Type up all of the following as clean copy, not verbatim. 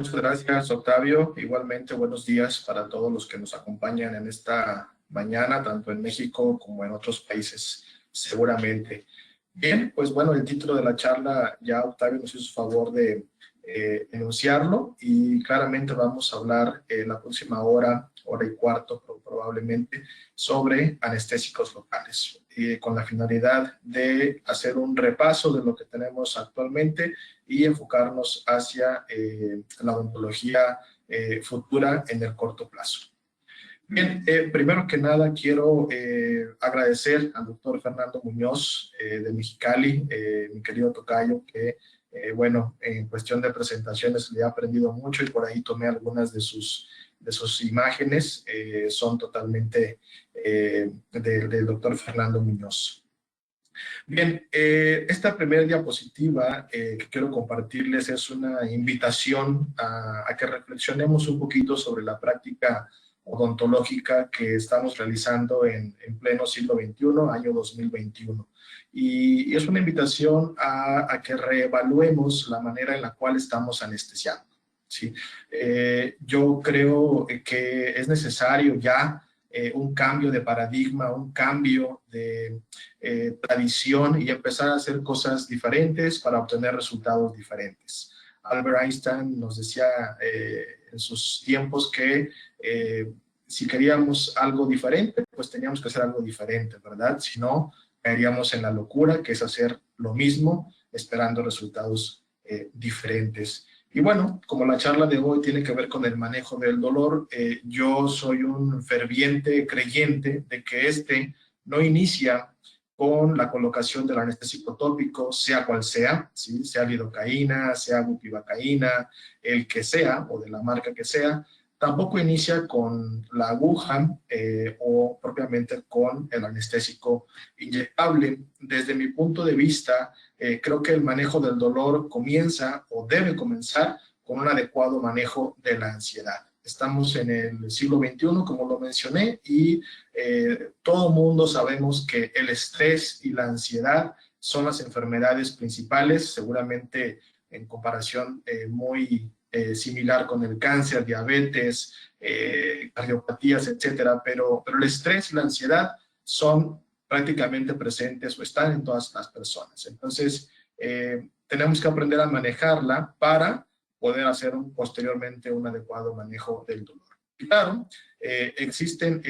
Muchas gracias, Octavio. Igualmente, buenos días para todos los que nos acompañan en esta mañana, tanto en México como en otros países, seguramente. Bien, pues bueno, el título de la charla ya Octavio nos hizo favor de enunciarlo y claramente vamos a hablar la próxima hora y cuarto probablemente, sobre anestésicos locales, con la finalidad de hacer un repaso de lo que tenemos actualmente y enfocarnos hacia la odontología futura en el corto plazo. Bien, primero que nada quiero agradecer al doctor Fernando Muñoz de Mexicali, mi querido tocayo, que bueno, en cuestión de presentaciones le he aprendido mucho y por ahí tomé algunas de sus imágenes, son totalmente del doctor Fernando Muñoz. Bien, esta primera diapositiva que quiero compartirles es una invitación a que reflexionemos un poquito sobre la práctica odontológica que estamos realizando en pleno siglo XXI, año 2021. Y es una invitación a que reevaluemos la manera en la cual estamos anestesiando, ¿sí? Yo creo que es necesario ya un cambio de paradigma, un cambio de tradición y empezar a hacer cosas diferentes para obtener resultados diferentes. Albert Einstein nos decía en sus tiempos que si queríamos algo diferente, pues teníamos que hacer algo diferente, ¿verdad? Si no, caeríamos en la locura, que es hacer lo mismo, esperando resultados diferentes. Y bueno, como la charla de hoy tiene que ver con el manejo del dolor, yo soy un ferviente creyente de que este no inicia con la colocación del anestésico tópico, sea cual sea, ¿sí? Sea lidocaína, sea bupivacaína, el que sea, o de la marca que sea. Tampoco inicia con la aguja o propiamente con el anestésico inyectable. Desde mi punto de vista, creo que el manejo del dolor comienza o debe comenzar con un adecuado manejo de la ansiedad. Estamos en el siglo XXI, como lo mencioné, y todo mundo sabemos que el estrés y la ansiedad son las enfermedades principales, seguramente en comparación muy similar con el cáncer, diabetes, cardiopatías, etcétera, pero el estrés y la ansiedad son prácticamente presentes o están en todas las personas. Entonces, tenemos que aprender a manejarla para poder hacer posteriormente un adecuado manejo del dolor. Claro, existen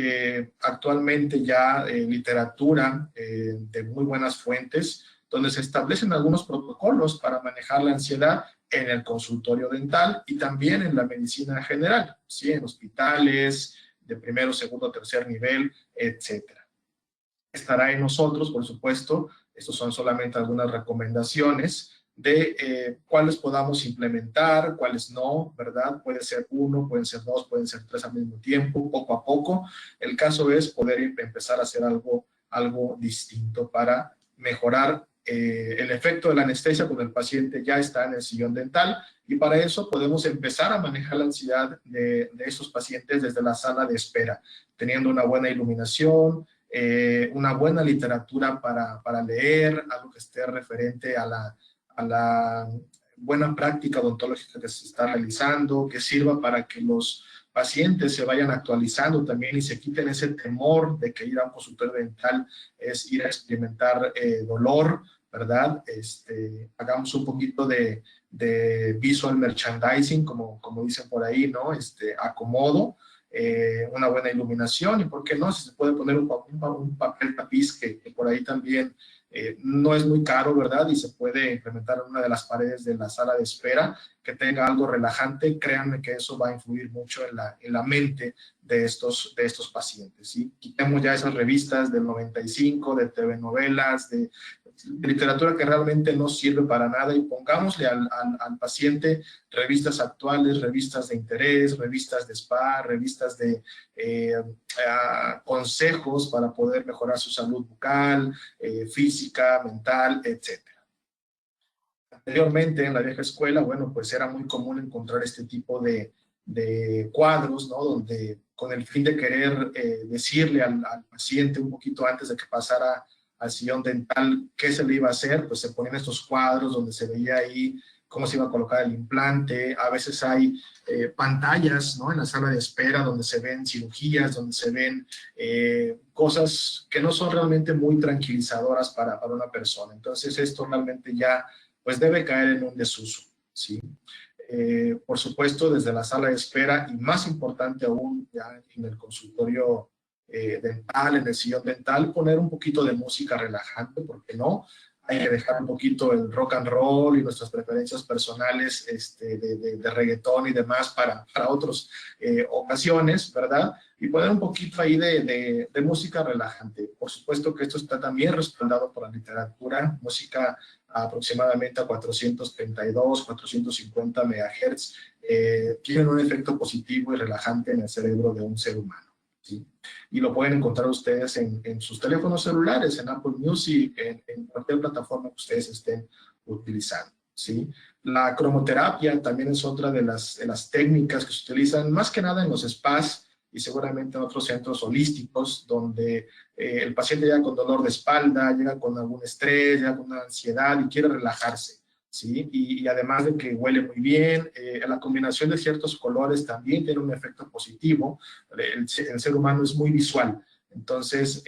actualmente ya literatura de muy buenas fuentes donde se establecen algunos protocolos para manejar la ansiedad en el consultorio dental y también en la medicina general, ¿sí? En hospitales de primero, segundo, tercer nivel, etcétera. Estará en nosotros, por supuesto, estos son solamente algunas recomendaciones de cuáles podamos implementar, cuáles no, ¿verdad? Puede ser uno, pueden ser dos, pueden ser tres al mismo tiempo, poco a poco. El caso es poder empezar a hacer algo distinto para mejorar el efecto de la anestesia cuando el paciente ya está en el sillón dental, y para eso podemos empezar a manejar la ansiedad de estos pacientes desde la sala de espera, teniendo una buena iluminación, una buena literatura para leer, algo que esté referente a la buena práctica odontológica que se está realizando, que sirva para que los pacientes se vayan actualizando también y se quiten ese temor de que ir a un consultorio dental es ir a experimentar dolor, ¿verdad? Hagamos un poquito de visual merchandising, como dicen por ahí, ¿no? Acomodo, una buena iluminación y, ¿por qué no? Si se puede poner un papel tapiz que por ahí también no es muy caro, ¿verdad? Y se puede implementar en una de las paredes de la sala de espera, que tenga algo relajante. Créanme que eso va a influir mucho en la mente de estos pacientes, ¿sí? Quitemos ya esas revistas del 95, de TV novelas, de literatura que realmente no sirve para nada, y pongámosle al paciente revistas actuales, revistas de interés, revistas de spa, revistas de consejos para poder mejorar su salud bucal, física, mental, etc. Anteriormente, en la vieja escuela, bueno, pues era muy común encontrar este tipo de cuadros, ¿no? Donde con el fin de querer decirle al paciente un poquito antes de que pasara al sillón dental qué se le iba a hacer, pues se ponían estos cuadros donde se veía ahí cómo se iba a colocar el implante. A veces hay pantallas, ¿no?, en la sala de espera donde se ven cirugías, donde se ven cosas que no son realmente muy tranquilizadoras para una persona. Entonces esto realmente ya pues debe caer en un desuso, ¿sí? Por supuesto, desde la sala de espera y más importante aún ya en el consultorio dental, en el sillón dental, poner un poquito de música relajante, ¿por qué no? Hay que dejar un poquito el rock and roll y nuestras preferencias personales de reggaetón y demás para otras ocasiones, ¿verdad? Y poner un poquito ahí de música relajante. Por supuesto que esto está también respaldado por la literatura, música aproximadamente a 432, 450 MHz, tienen un efecto positivo y relajante en el cerebro de un ser humano, ¿sí? Y lo pueden encontrar ustedes en sus teléfonos celulares, en Apple Music, en cualquier plataforma que ustedes estén utilizando, ¿sí? La cromoterapia también es otra de las técnicas que se utilizan más que nada en los spas y seguramente en otros centros holísticos donde el paciente llega con dolor de espalda, llega con algún estrés, llega con una ansiedad y quiere relajarse, ¿sí? Y además de que huele muy bien, la combinación de ciertos colores también tiene un efecto positivo. El ser humano es muy visual, entonces,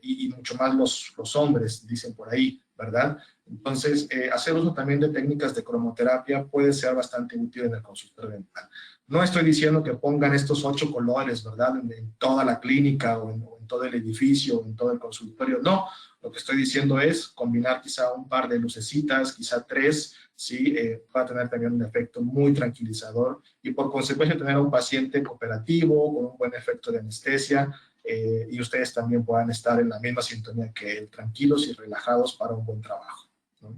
y mucho más los hombres, dicen por ahí, ¿verdad? Entonces, hacer uso también de técnicas de cromoterapia puede ser bastante útil en el consultorio dental. No estoy diciendo que pongan estos 8 colores, ¿verdad?, en toda la clínica o en todo el edificio, o en todo el consultorio, no. Lo que estoy diciendo es combinar quizá un par de lucecitas, quizá 3, ¿sí? Va a tener también un efecto muy tranquilizador y por consecuencia tener a un paciente cooperativo, con un buen efecto de anestesia, y ustedes también puedan estar en la misma sintonía que él, tranquilos y relajados para un buen trabajo, ¿no?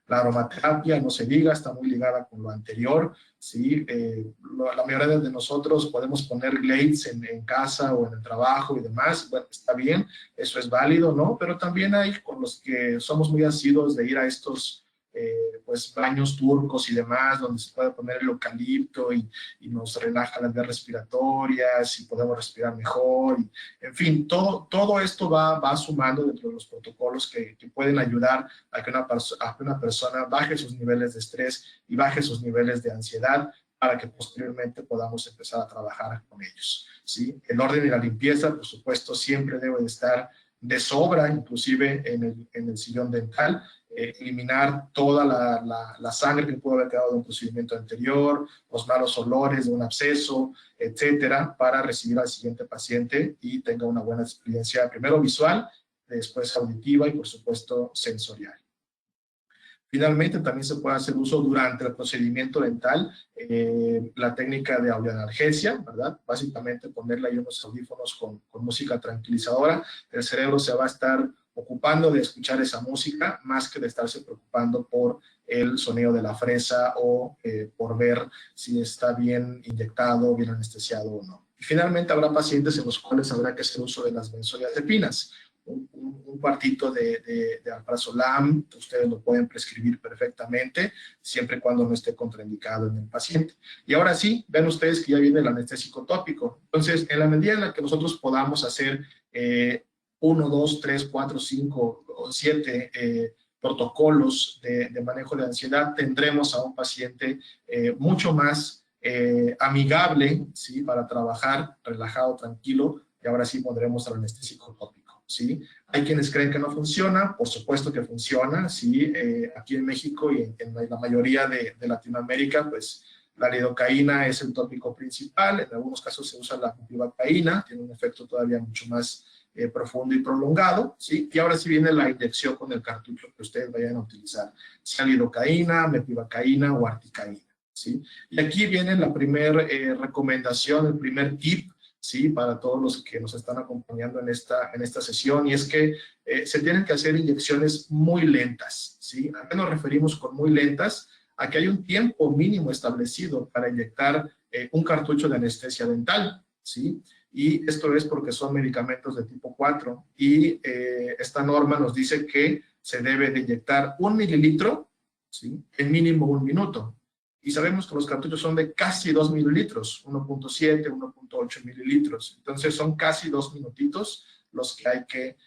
La aromaterapia, no se diga, está muy ligada con lo anterior, ¿sí? La mayoría de nosotros podemos poner glades en casa o en el trabajo y demás. Bueno, está bien, eso es válido, ¿no? Pero también hay con los que somos muy asiduos de ir a estos pues baños turcos y demás, donde se puede poner el eucalipto y nos relaja las vías respiratorias y podemos respirar mejor. Y, en fin, todo esto va sumando dentro de los protocolos que pueden ayudar a que una persona baje sus niveles de estrés y baje sus niveles de ansiedad para que posteriormente podamos empezar a trabajar con ellos, ¿sí? El orden y la limpieza, por supuesto, siempre debe de estar de sobra, inclusive en el sillón dental, eliminar toda la sangre que pudo haber quedado de un procedimiento anterior, los malos olores de un absceso, etcétera, para recibir al siguiente paciente y tenga una buena experiencia, primero visual, después auditiva y por supuesto sensorial. Finalmente, también se puede hacer uso durante el procedimiento dental, la técnica de audioanalgesia, ¿verdad? Básicamente ponerle ahí unos audífonos con música tranquilizadora. El cerebro se va a estar ocupando de escuchar esa música más que de estarse preocupando por el sonido de la fresa o por ver si está bien inyectado, bien anestesiado o no. Y finalmente habrá pacientes en los cuales habrá que hacer uso de las benzodiazepinas. Un cuartito de alprazolam, ustedes lo pueden prescribir perfectamente, siempre y cuando no esté contraindicado en el paciente. Y ahora sí, ven ustedes que ya viene el anestésico tópico. Entonces, en la medida en la que nosotros podamos hacer 1, 2, 3, 4, 5 o 7 protocolos de manejo de ansiedad, tendremos a un paciente mucho más amigable, ¿sí?, para trabajar relajado, tranquilo, y ahora sí pondremos al anestésico tópico, ¿sí? Hay quienes creen que no funciona, por supuesto que funciona, ¿sí? Aquí en México y en la mayoría de Latinoamérica, pues la lidocaína es el tópico principal, en algunos casos se usa la bupivacaína, tiene un efecto todavía mucho más profundo y prolongado, ¿sí? Y ahora sí viene la inyección con el cartucho que ustedes vayan a utilizar, sea lidocaína, mepivacaína o articaína, ¿sí? Y aquí viene la primera recomendación, el primer tip, ¿sí?, para todos los que nos están acompañando en esta sesión, y es que se tienen que hacer inyecciones muy lentas, ¿sí? ¿A qué nos referimos con muy lentas? A que hay un tiempo mínimo establecido para inyectar un cartucho de anestesia dental, ¿sí? Y esto es porque son medicamentos de tipo 4 y esta norma nos dice que se debe de inyectar 1 mililitro, ¿sí?, en mínimo 1 minuto. Y sabemos que los cartuchos son de casi 2 mililitros, 1.7, 1.8 mililitros. Entonces son casi 2 minutitos los que hay que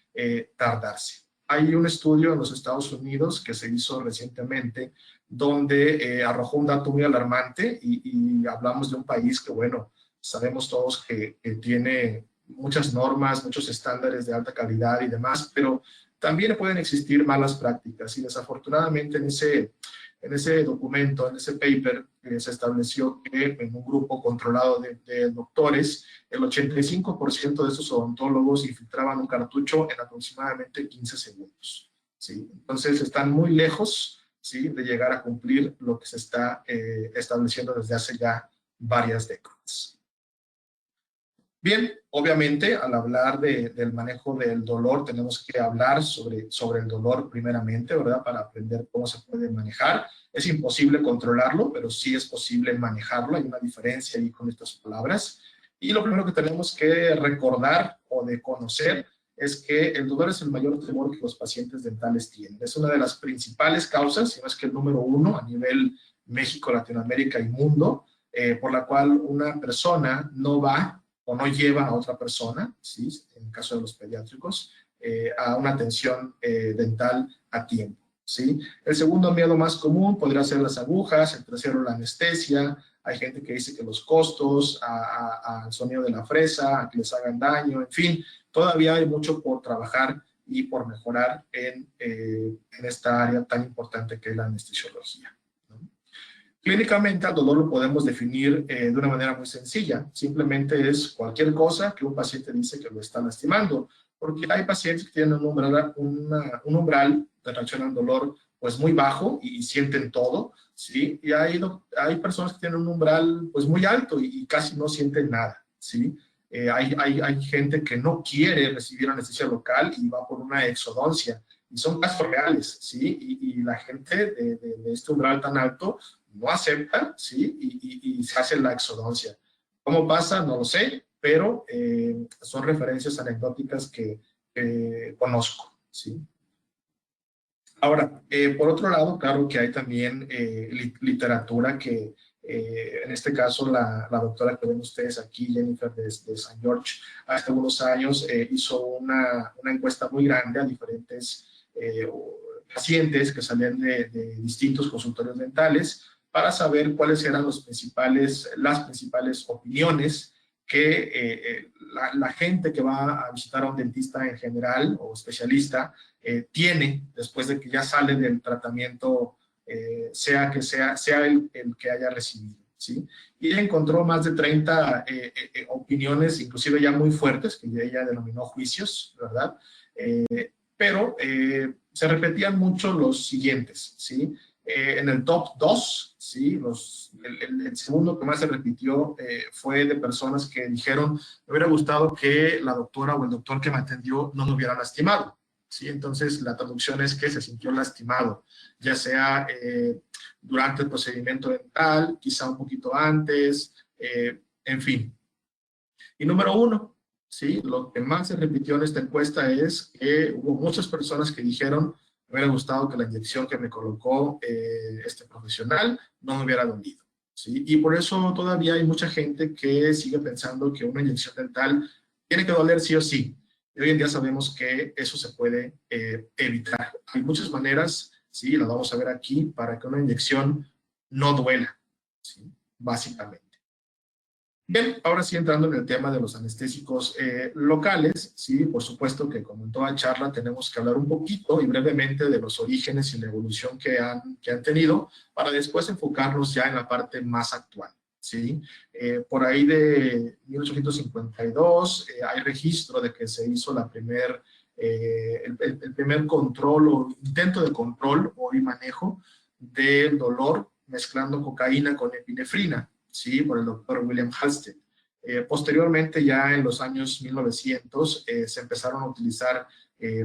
tardarse. Hay un estudio en los Estados Unidos que se hizo recientemente donde arrojó un dato muy alarmante y hablamos de un país que, bueno, sabemos todos que tiene muchas normas, muchos estándares de alta calidad y demás, pero también pueden existir malas prácticas y desafortunadamente en ese documento, en ese paper, se estableció que en un grupo controlado de doctores, el 85% de esos odontólogos infiltraban un cartucho en aproximadamente 15 segundos. ¿Sí? Entonces están muy lejos, ¿sí?, de llegar a cumplir lo que se está estableciendo desde hace ya varias décadas. Bien, obviamente al hablar del manejo del dolor tenemos que hablar sobre el dolor primeramente, ¿verdad? Para aprender cómo se puede manejar. Es imposible controlarlo, pero sí es posible manejarlo. Hay una diferencia ahí con estas palabras. Y lo primero que tenemos que recordar o de conocer es que el dolor es el mayor temor que los pacientes dentales tienen. Es una de las principales causas, si no es que el número uno a nivel México, Latinoamérica y mundo, por la cual una persona no va o no lleva a otra persona, ¿sí?, en el caso de los pediátricos, a una atención dental a tiempo. ¿Sí? El segundo miedo más común podría ser las agujas, el tercero la anestesia. Hay gente que dice que los costos, al sonido de la fresa, a que les hagan daño, en fin, todavía hay mucho por trabajar y por mejorar en esta área tan importante que es la anestesiología. Clínicamente, al dolor lo podemos definir de una manera muy sencilla. Simplemente es cualquier cosa que un paciente dice que lo está lastimando. Porque hay pacientes que tienen un umbral de reacción al dolor pues muy bajo y sienten todo, ¿sí? Y hay personas que tienen un umbral pues muy alto y casi no sienten nada, ¿sí? Hay gente que no quiere recibir anestesia local y va por una exodoncia. Y son casos reales, ¿sí? Y la gente de este umbral tan alto no acepta, ¿sí? Y se hace la exodoncia. ¿Cómo pasa? No lo sé, pero son referencias anecdóticas que conozco, ¿sí? Ahora, por otro lado, claro que hay también literatura que, en este caso, la doctora que ven ustedes aquí, Jennifer de St. George, hace algunos años hizo una encuesta muy grande a diferentes pacientes que salían de distintos consultorios dentales para saber cuáles eran las principales opiniones que la gente que va a visitar a un dentista en general o especialista tiene después de que ya sale del tratamiento, sea el que haya recibido, ¿sí? Y ella encontró más de 30 opiniones, inclusive ya muy fuertes, que ella denominó juicios, ¿verdad? Pero se repetían mucho los siguientes, ¿sí? En el top 2, ¿sí? El segundo que más se repitió fue de personas que dijeron: me hubiera gustado que la doctora o el doctor que me atendió no me hubiera lastimado, ¿sí? Entonces la traducción es que se sintió lastimado, ya sea durante el procedimiento dental, quizá un poquito antes, en fin. Y número uno, ¿sí? Lo que más se repitió en esta encuesta es que hubo muchas personas que dijeron: me hubiera gustado que la inyección que me colocó este profesional no me hubiera dolido, ¿sí? Y por eso todavía hay mucha gente que sigue pensando que una inyección dental tiene que doler sí o sí. Y hoy en día sabemos que eso se puede evitar. Hay muchas maneras, ¿sí? Las vamos a ver aquí, para que una inyección no duela, ¿sí? Básicamente. Bien, ahora sí entrando en el tema de los anestésicos locales, sí, por supuesto que como en toda charla tenemos que hablar un poquito y brevemente de los orígenes y la evolución que han tenido, para después enfocarnos ya en la parte más actual, ¿sí? Por ahí de 1852 hay registro de que se hizo el primer control o intento de control y manejo del dolor mezclando cocaína con epinefrina, ¿sí? Por el doctor William Halsted. Posteriormente, ya en los años 1900, se empezaron a utilizar,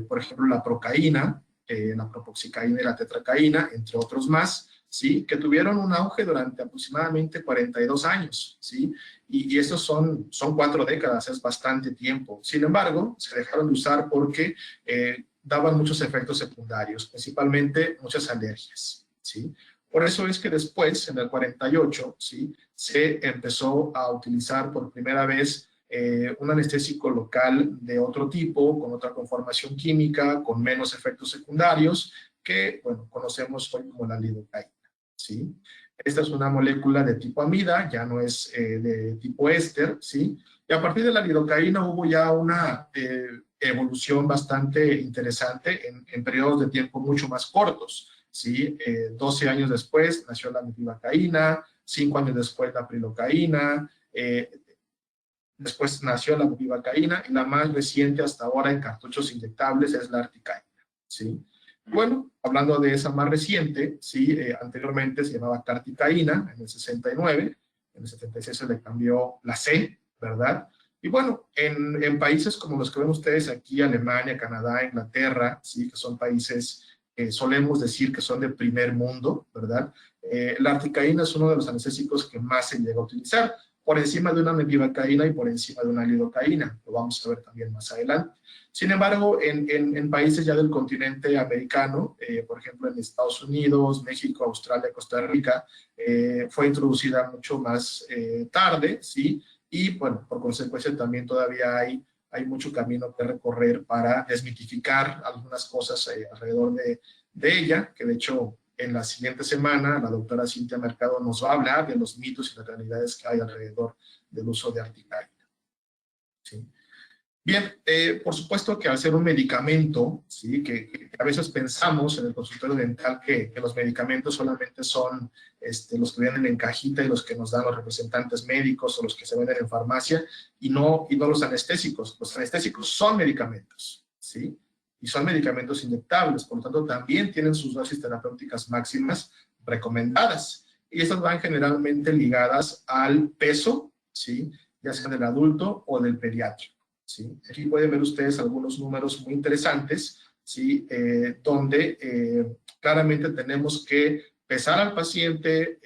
por ejemplo, la procaína, la propoxicaína y la tetracaína, entre otros más, ¿sí? Que tuvieron un auge durante aproximadamente 42 años, ¿sí? Y estos son 4 décadas, es bastante tiempo. Sin embargo, se dejaron de usar porque daban muchos efectos secundarios, principalmente muchas alergias, ¿sí? Por eso es que después, en el 48, ¿sí?, se empezó a utilizar por primera vez un anestésico local de otro tipo, con otra conformación química, con menos efectos secundarios, que, bueno, conocemos hoy como la lidocaína. ¿sí? Esta es una molécula de tipo amida, ya no es de tipo éster, ¿sí? Y a partir de la lidocaína hubo ya una evolución bastante interesante en periodos de tiempo mucho más cortos, ¿sí? 12 años después nació la metivacaína, 5 años después la prilocaína, después nació la bupivacaína y la más reciente hasta ahora en cartuchos inyectables es la articaína, ¿sí? Bueno, hablando de esa más reciente, ¿sí? Anteriormente se llamaba carticaína en el 69, en el 76 se le cambió la C, ¿verdad? Y bueno, en países como los que ven ustedes aquí, Alemania, Canadá, Inglaterra, ¿sí? Que son países que solemos decir que son de primer mundo, ¿verdad? La articaína es uno de los anestésicos que más se llega a utilizar, por encima de una mepivacaína y por encima de una lidocaína, lo vamos a ver también más adelante. Sin embargo, en países ya del continente americano, por ejemplo en Estados Unidos, México, Australia, Costa Rica, fue introducida mucho más tarde, ¿sí? Y bueno, por consecuencia también todavía hay mucho camino que recorrer para desmitificar algunas cosas alrededor de ella, que de hecho en la siguiente semana la doctora Cintia Mercado nos va a hablar de los mitos y las realidades que hay alrededor del uso de articaína, ¿sí? Bien, por supuesto que al ser un medicamento, ¿sí? que a veces pensamos en el consultorio dental que los medicamentos solamente son los que vienen en cajita y los que nos dan los representantes médicos o los que se venden en farmacia y no los anestésicos. Los anestésicos son medicamentos, ¿sí? Y son medicamentos inyectables, por lo tanto también tienen sus dosis terapéuticas máximas recomendadas. Y estas van generalmente ligadas al peso, ¿sí? Ya sea del adulto o del pediátrico. ¿Sí? Aquí pueden ver ustedes algunos números muy interesantes, ¿sí? Donde claramente tenemos que pesar al paciente,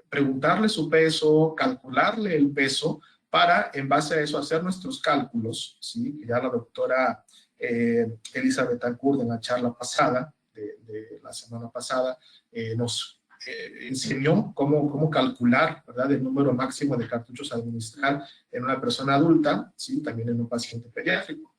preguntarle su peso, calcularle el peso, para en base a eso hacer nuestros cálculos, ¿sí? Ya la doctora Elizabeth Betancourt en la charla pasada, de la semana pasada, nos enseñó cómo calcular, ¿verdad?, el número máximo de cartuchos a administrar en una persona adulta, ¿sí? También en un paciente pediátrico.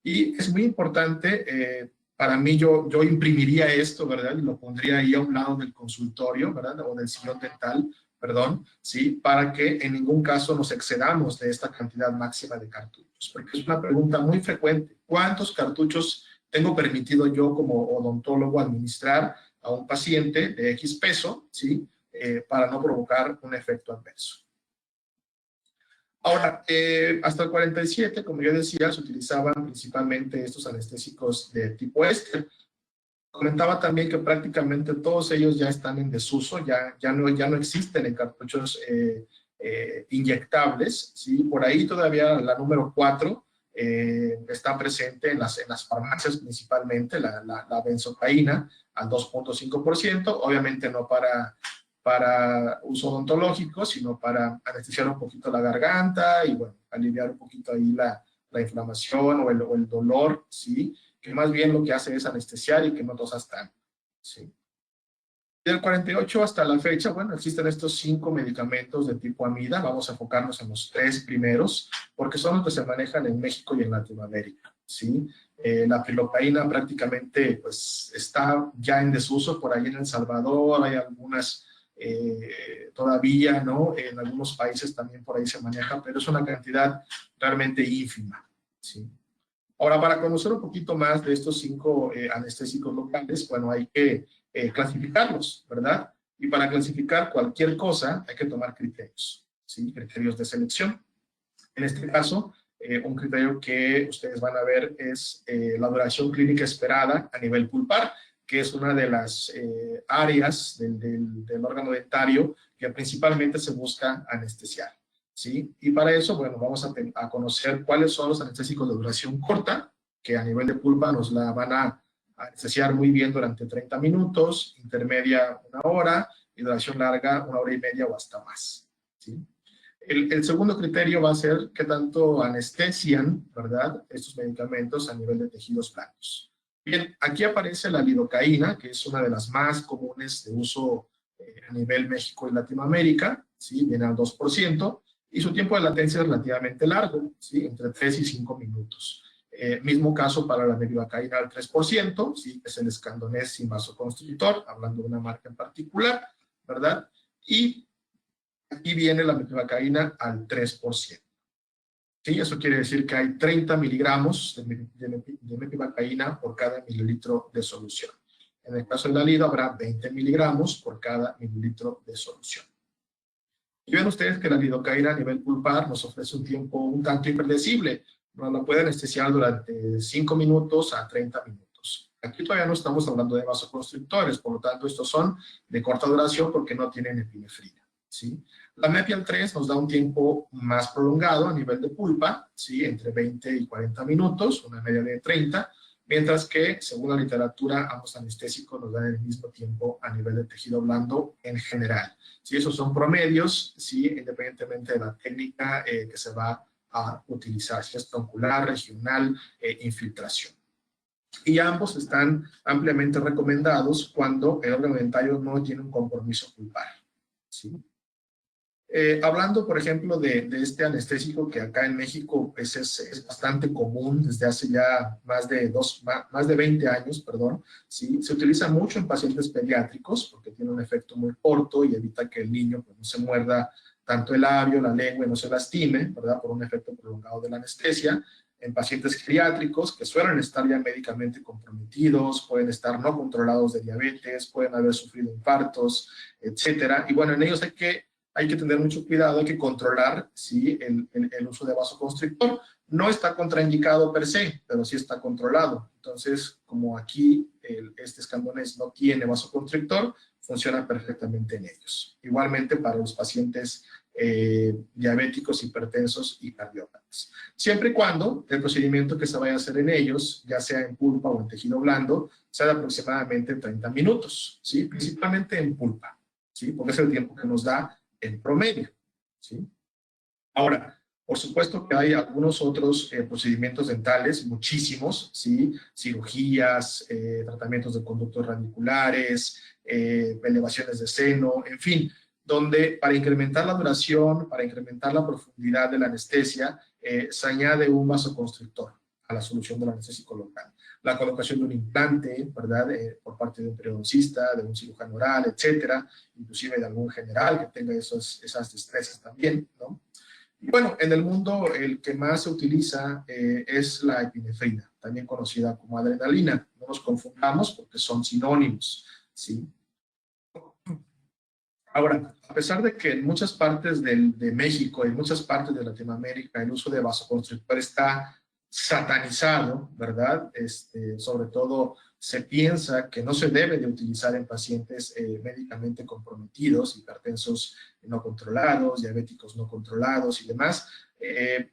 Y es muy importante, para mí yo imprimiría esto, ¿verdad? Y lo pondría ahí a un lado del consultorio, ¿verdad? O del sillón dental, perdón, ¿sí? Para que en ningún caso nos excedamos de esta cantidad máxima de cartuchos, porque es una pregunta muy frecuente. ¿Cuántos cartuchos tengo permitido yo como odontólogo administrar a un paciente de X peso, ¿sí? Para no provocar un efecto adverso? Ahora, hasta el 47, como yo decía, se utilizaban principalmente estos anestésicos de tipo éster. Comentaba también que prácticamente todos ellos ya están en desuso, ya no existen en cartuchos inyectables, ¿sí? Por ahí todavía la número 4 está presente en las farmacias principalmente, la benzocaína al 2.5%, obviamente no para uso odontológico, sino para anestesiar un poquito la garganta y, bueno, aliviar un poquito ahí la inflamación o el dolor, ¿sí? Que más bien lo que hace es anestesiar y que no tosas tanto, ¿sí? Del 48 hasta la fecha, bueno, existen estos 5 medicamentos de tipo amida. Vamos a enfocarnos en los 3 primeros, porque son los que se manejan en México y en Latinoamérica, ¿sí? La prilocaína prácticamente, pues, está ya en desuso por ahí en El Salvador, hay algunas todavía, ¿no? En algunos países también por ahí se maneja, pero es una cantidad realmente ínfima, ¿sí? Ahora, para conocer un poquito más de estos 5 anestésicos locales, bueno, hay que clasificarlos, ¿verdad? Y para clasificar cualquier cosa hay que tomar criterios, ¿sí? Criterios de selección. En este caso, un criterio que ustedes van a ver es la duración clínica esperada a nivel pulpar, que es una de las áreas del órgano dentario que principalmente se busca anestesiar, ¿sí? Y para eso, bueno, vamos a conocer cuáles son los anestésicos de duración corta, que a nivel de pulpa nos la van a anestesiar muy bien durante 30 minutos, intermedia 1 hora, y duración larga 1 hora y media o hasta más, ¿sí? El segundo criterio va a ser qué tanto anestesian, ¿verdad?, estos medicamentos a nivel de tejidos blandos. Bien, aquí aparece la lidocaína, que es una de las más comunes de uso a nivel México y Latinoamérica, ¿sí? Viene al 2%, y su tiempo de latencia es relativamente largo, ¿sí? Entre 3 y 5 minutos. Mismo caso para la mepivacaína al 3%, ¿sí? Es el escandonés sin vasoconstrictor, hablando de una marca en particular. ¿verdad? Y aquí viene la mepivacaína al 3%. ¿Sí? Eso quiere decir que hay 30 miligramos de mepivacaína por cada mililitro de solución. En el caso del Dalido habrá 20 miligramos por cada mililitro de solución. Y ven ustedes que la lidocaína a nivel pulpar nos ofrece un tiempo un tanto impredecible. Nos la puede anestesiar durante 5 minutos a 30 minutos. Aquí todavía no estamos hablando de vasoconstrictores, por lo tanto estos son de corta duración porque no tienen epinefrina, ¿sí? La Mepial 3 nos da un tiempo más prolongado a nivel de pulpa, ¿sí? Entre 20 y 40 minutos, una media de 30, mientras que, según la literatura, ambos anestésicos nos dan el mismo tiempo a nivel de tejido blando en general. ¿Sí? Esos son promedios, ¿sí? Independientemente de la técnica que se va a utilizar, si es troncular, regional, infiltración. Y ambos están ampliamente recomendados cuando el órgano dentario no tiene un compromiso pulpar, ¿sí? Hablando, por ejemplo, de este anestésico que acá en México pues es bastante común desde hace ya más de 20 años, perdón, ¿sí? Se utiliza mucho en pacientes pediátricos porque tiene un efecto muy corto y evita que el niño pues, no se muerda tanto el labio, la lengua y no se lastime, ¿verdad? Por un efecto prolongado de la anestesia. En pacientes geriátricos que suelen estar ya médicamente comprometidos, pueden estar no controlados de diabetes, pueden haber sufrido infartos, etcétera. Y bueno, en ellos hay que tener mucho cuidado, hay que controlar ¿sí? el uso de vasoconstrictor. No está contraindicado per se, pero sí está controlado. Entonces, como aquí este escandonés no tiene vasoconstrictor, funciona perfectamente en ellos. Igualmente para los pacientes diabéticos, hipertensos y cardiópatas. Siempre y cuando el procedimiento que se vaya a hacer en ellos, ya sea en pulpa o en tejido blando, sea de aproximadamente 30 minutos, ¿sí? Principalmente en pulpa, ¿sí? Porque es el tiempo que nos da en promedio, ¿sí? Ahora, por supuesto que hay algunos otros procedimientos dentales, muchísimos, ¿sí? Cirugías, tratamientos de conductos radiculares, elevaciones de seno, en fin, donde para incrementar la duración, para incrementar la profundidad de la anestesia, se añade un vasoconstrictor a la solución del anestésico local. La colocación de un implante, ¿verdad? Por parte de un periodoncista, de un cirujano oral, etcétera, inclusive de algún general que tenga esas destrezas también, ¿no? Y bueno, en el mundo el que más se utiliza es la epinefrina, también conocida como adrenalina. No nos confundamos porque son sinónimos, ¿sí? Ahora, a pesar de que en muchas partes de México y en muchas partes de Latinoamérica el uso de vasoconstrictor está satanizado, ¿verdad? Sobre todo se piensa que no se debe de utilizar en pacientes médicamente comprometidos, hipertensos no controlados, diabéticos no controlados y demás.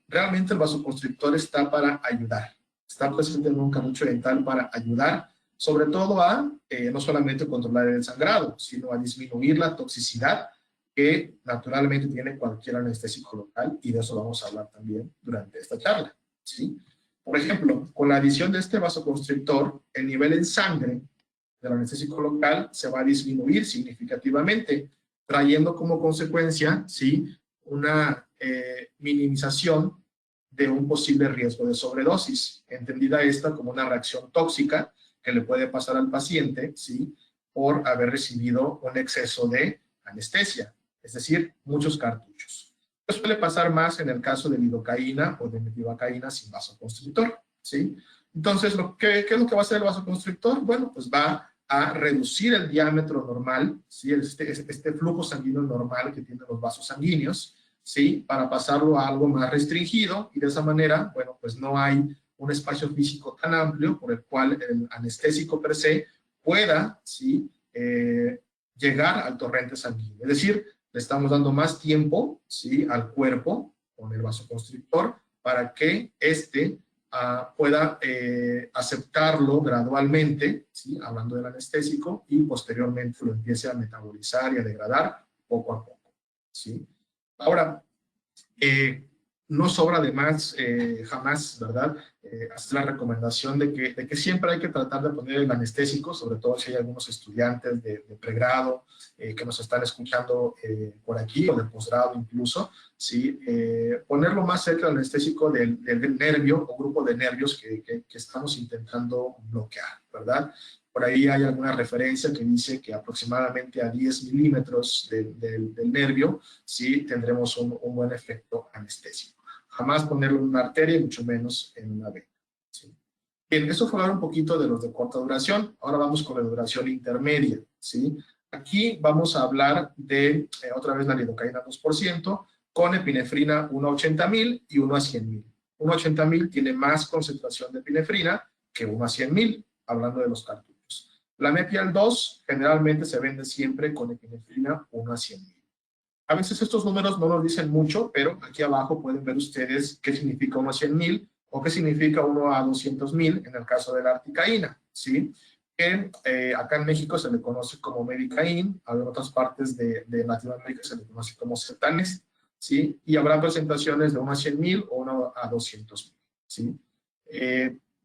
Realmente el vasoconstrictor está para ayudar. Está presente en un canucho dental para ayudar, sobre todo a no solamente controlar el sangrado, sino a disminuir la toxicidad que naturalmente tiene cualquier anestésico local, y de eso vamos a hablar también durante esta charla, ¿sí? Por ejemplo, con la adición de este vasoconstrictor, el nivel en sangre del anestésico local se va a disminuir significativamente, trayendo como consecuencia, ¿sí? Una minimización de un posible riesgo de sobredosis, entendida esta como una reacción tóxica que le puede pasar al paciente, ¿sí? Por haber recibido un exceso de anestesia, es decir, muchos cartuchos. Esto suele pasar más en el caso de lidocaína o de mepivacaína sin vasoconstrictor, ¿sí? Entonces, ¿qué es lo que va a hacer el vasoconstrictor? Bueno, pues va a reducir el diámetro normal, ¿sí? Este flujo sanguíneo normal que tienen los vasos sanguíneos, ¿sí? Para pasarlo a algo más restringido, y de esa manera, bueno, pues no hay un espacio físico tan amplio por el cual el anestésico per se pueda, ¿sí? Llegar al torrente sanguíneo. Es decir, le estamos dando más tiempo, ¿sí? Al cuerpo con el vasoconstrictor para que éste pueda aceptarlo gradualmente, ¿sí? Hablando del anestésico, y posteriormente lo empiece a metabolizar y a degradar poco a poco, ¿sí? Ahora, no sobra además jamás, ¿verdad? Hacer la recomendación de que siempre hay que tratar de poner el anestésico, sobre todo si hay algunos estudiantes de pregrado que nos están escuchando por aquí, o de posgrado incluso, ¿sí? Ponerlo más cerca del anestésico del nervio o grupo de nervios que estamos intentando bloquear, ¿verdad? Por ahí hay alguna referencia que dice que aproximadamente a 10 milímetros del nervio, sí tendremos un buen efecto anestésico. Jamás ponerlo en una arteria y mucho menos en una vena. ¿Sí? Bien, eso fue hablar un poquito de los de corta duración. Ahora vamos con la duración intermedia. ¿Sí? Aquí vamos a hablar de, otra vez, la lidocaína 2%, con epinefrina 1 a 80,000 y 1 a 100,000. 1 a 80,000 tiene más concentración de epinefrina que 1 a 100,000, hablando de los cartuchos. La Mepial 2 generalmente se vende siempre con epinefrina 1 a 100,000. A veces estos números no nos dicen mucho, pero aquí abajo pueden ver ustedes qué significa 1 a 100,000 o qué significa 1 a 200,000 en el caso de la articaína, ¿sí? Acá en México se le conoce como Medicaín, en otras partes de Latinoamérica se le conoce como Sertanes, ¿sí? Y habrá presentaciones de 1 a 100,000 o 1 a 200,000, ¿sí?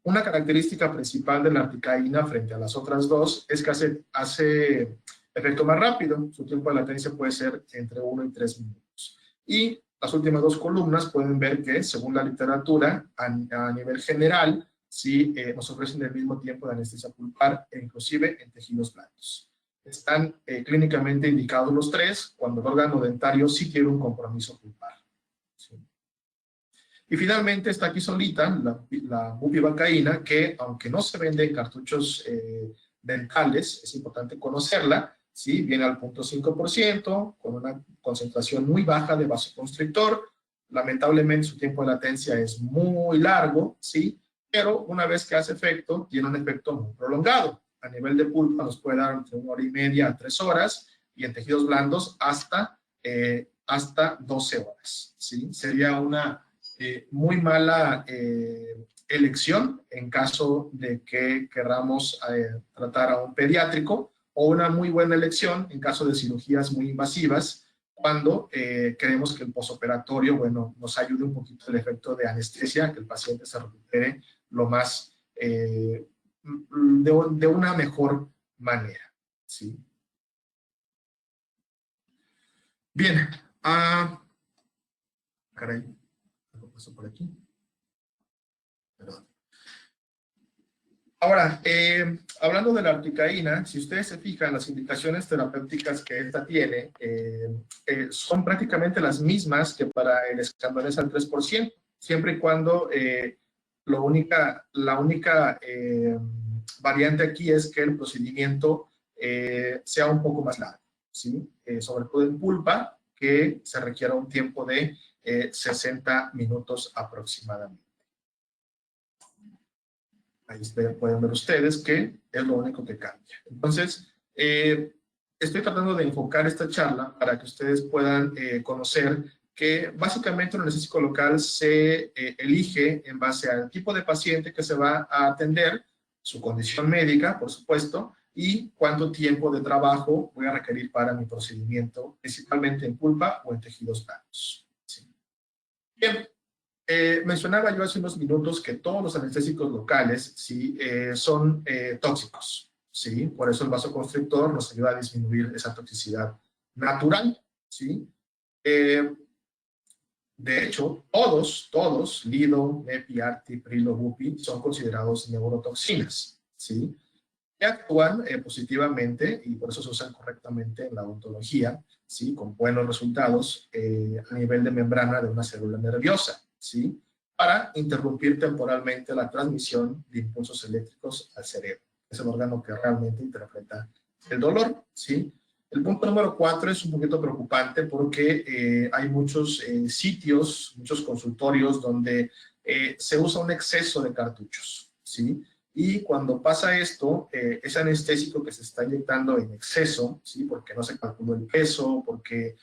Una característica principal de la articaína frente a las otras dos es que hace efecto más rápido. Su tiempo de latencia puede ser entre 1 y 3 minutos. Y las últimas dos columnas pueden ver que, según la literatura, a nivel general, sí nos ofrecen el mismo tiempo de anestesia pulpar e inclusive en tejidos blandos. Están clínicamente indicados los tres cuando el órgano dentario sí tiene un compromiso pulpar. ¿Sí? Y finalmente está aquí solita la bupivacaína, que aunque no se vende en cartuchos dentales, es importante conocerla, ¿sí? Viene al 0.5%, con una concentración muy baja de vasoconstrictor. Lamentablemente su tiempo de latencia es muy largo, ¿sí? Pero una vez que hace efecto, tiene un efecto muy prolongado. A nivel de pulpa nos puede dar entre 1 hora y media a 3 horas, y en tejidos blandos hasta 12 horas, ¿sí? Sería una muy mala elección en caso de que queramos tratar a un pediátrico, o una muy buena elección en caso de cirugías muy invasivas, cuando queremos que el posoperatorio, bueno, nos ayude un poquito el efecto de anestesia, que el paciente se recupere lo más, de una mejor manera, ¿sí? Bien, caray, algo pasó por aquí. Perdón. Ahora, hablando de la articaína, si ustedes se fijan, las indicaciones terapéuticas que esta tiene son prácticamente las mismas que para el escandalés al 3%, siempre y cuando la única variante aquí es que el procedimiento sea un poco más largo, ¿sí? Sobre todo en pulpa, que se requiera un tiempo de 60 minutos aproximadamente. Ahí pueden ver ustedes que es lo único que cambia. Entonces, estoy tratando de enfocar esta charla para que ustedes puedan conocer que básicamente un anestésico local se elige en base al tipo de paciente que se va a atender, su condición médica, por supuesto, y cuánto tiempo de trabajo voy a requerir para mi procedimiento, principalmente en pulpa o en tejidos blandos. ¿Sí? Bien. Mencionaba yo hace unos minutos que todos los anestésicos locales, ¿sí? Son tóxicos, ¿sí? Por eso el vasoconstrictor nos ayuda a disminuir esa toxicidad natural, ¿sí? De hecho, todos, Lido, Mepi, Arti, Prilo, Bupi, son considerados neurotoxinas, ¿sí? Que actúan positivamente, y por eso se usan correctamente en la odontología, ¿sí? Con buenos resultados a nivel de membrana de una célula nerviosa, ¿sí? Para interrumpir temporalmente la transmisión de impulsos eléctricos al cerebro. Es el órgano que realmente interpreta el dolor, ¿sí? El punto número 4 es un poquito preocupante porque hay muchos sitios, muchos consultorios donde se usa un exceso de cartuchos, ¿sí? Y cuando pasa esto, ese anestésico que se está inyectando en exceso, ¿sí? Porque no se calculó el peso, porque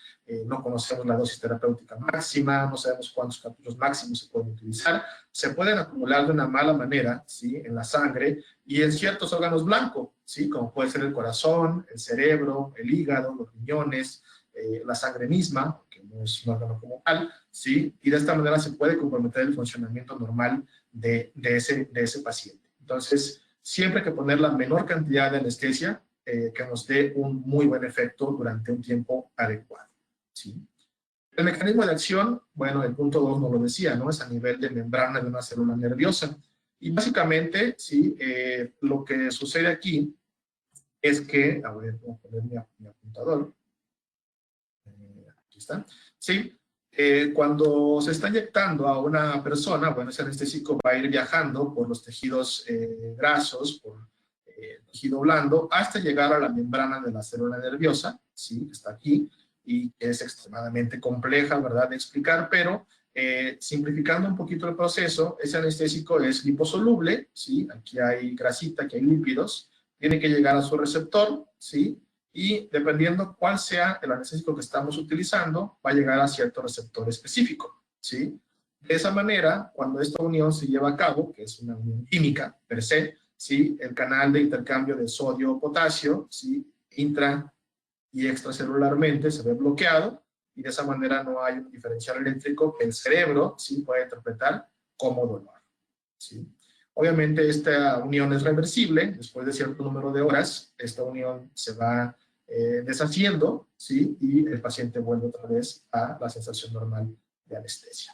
no conocemos la dosis terapéutica máxima, no sabemos cuántos cartuchos máximos se pueden utilizar, se pueden acumular de una mala manera, ¿sí? En la sangre y en ciertos órganos blancos, ¿sí? Como puede ser el corazón, el cerebro, el hígado, los riñones, la sangre misma, que no es un órgano como tal, ¿sí? Y de esta manera se puede comprometer el funcionamiento normal de ese paciente. Entonces, siempre hay que poner la menor cantidad de anestesia que nos dé un muy buen efecto durante un tiempo adecuado, ¿sí? El mecanismo de acción, bueno, el punto 2 nos lo decía, ¿no? Es a nivel de membrana de una célula nerviosa. Y básicamente, sí, lo que sucede aquí es que, a ver, voy a poner mi apuntador. Aquí está. Sí, cuando se está inyectando a una persona, bueno, ese anestésico va a ir viajando por los tejidos grasos, por tejido blando, hasta llegar a la membrana de la célula nerviosa, sí, que está aquí, y que es extremadamente compleja, ¿verdad?, de explicar, pero simplificando un poquito el proceso, ese anestésico es liposoluble, ¿sí? Aquí hay grasita, aquí hay lípidos, tiene que llegar a su receptor, ¿sí? Y dependiendo cuál sea el anestésico que estamos utilizando, va a llegar a cierto receptor específico, ¿sí? De esa manera, cuando esta unión se lleva a cabo, que es una unión química per se, ¿sí? El canal de intercambio de sodio-potasio, ¿sí? Intra y extracelularmente se ve bloqueado, y de esa manera no hay un diferencial eléctrico que el cerebro, ¿sí?, puede interpretar como dolor, ¿sí? Obviamente esta unión es reversible, después de cierto número de horas, esta unión se va deshaciendo, ¿sí? Y el paciente vuelve otra vez a la sensación normal de anestesia.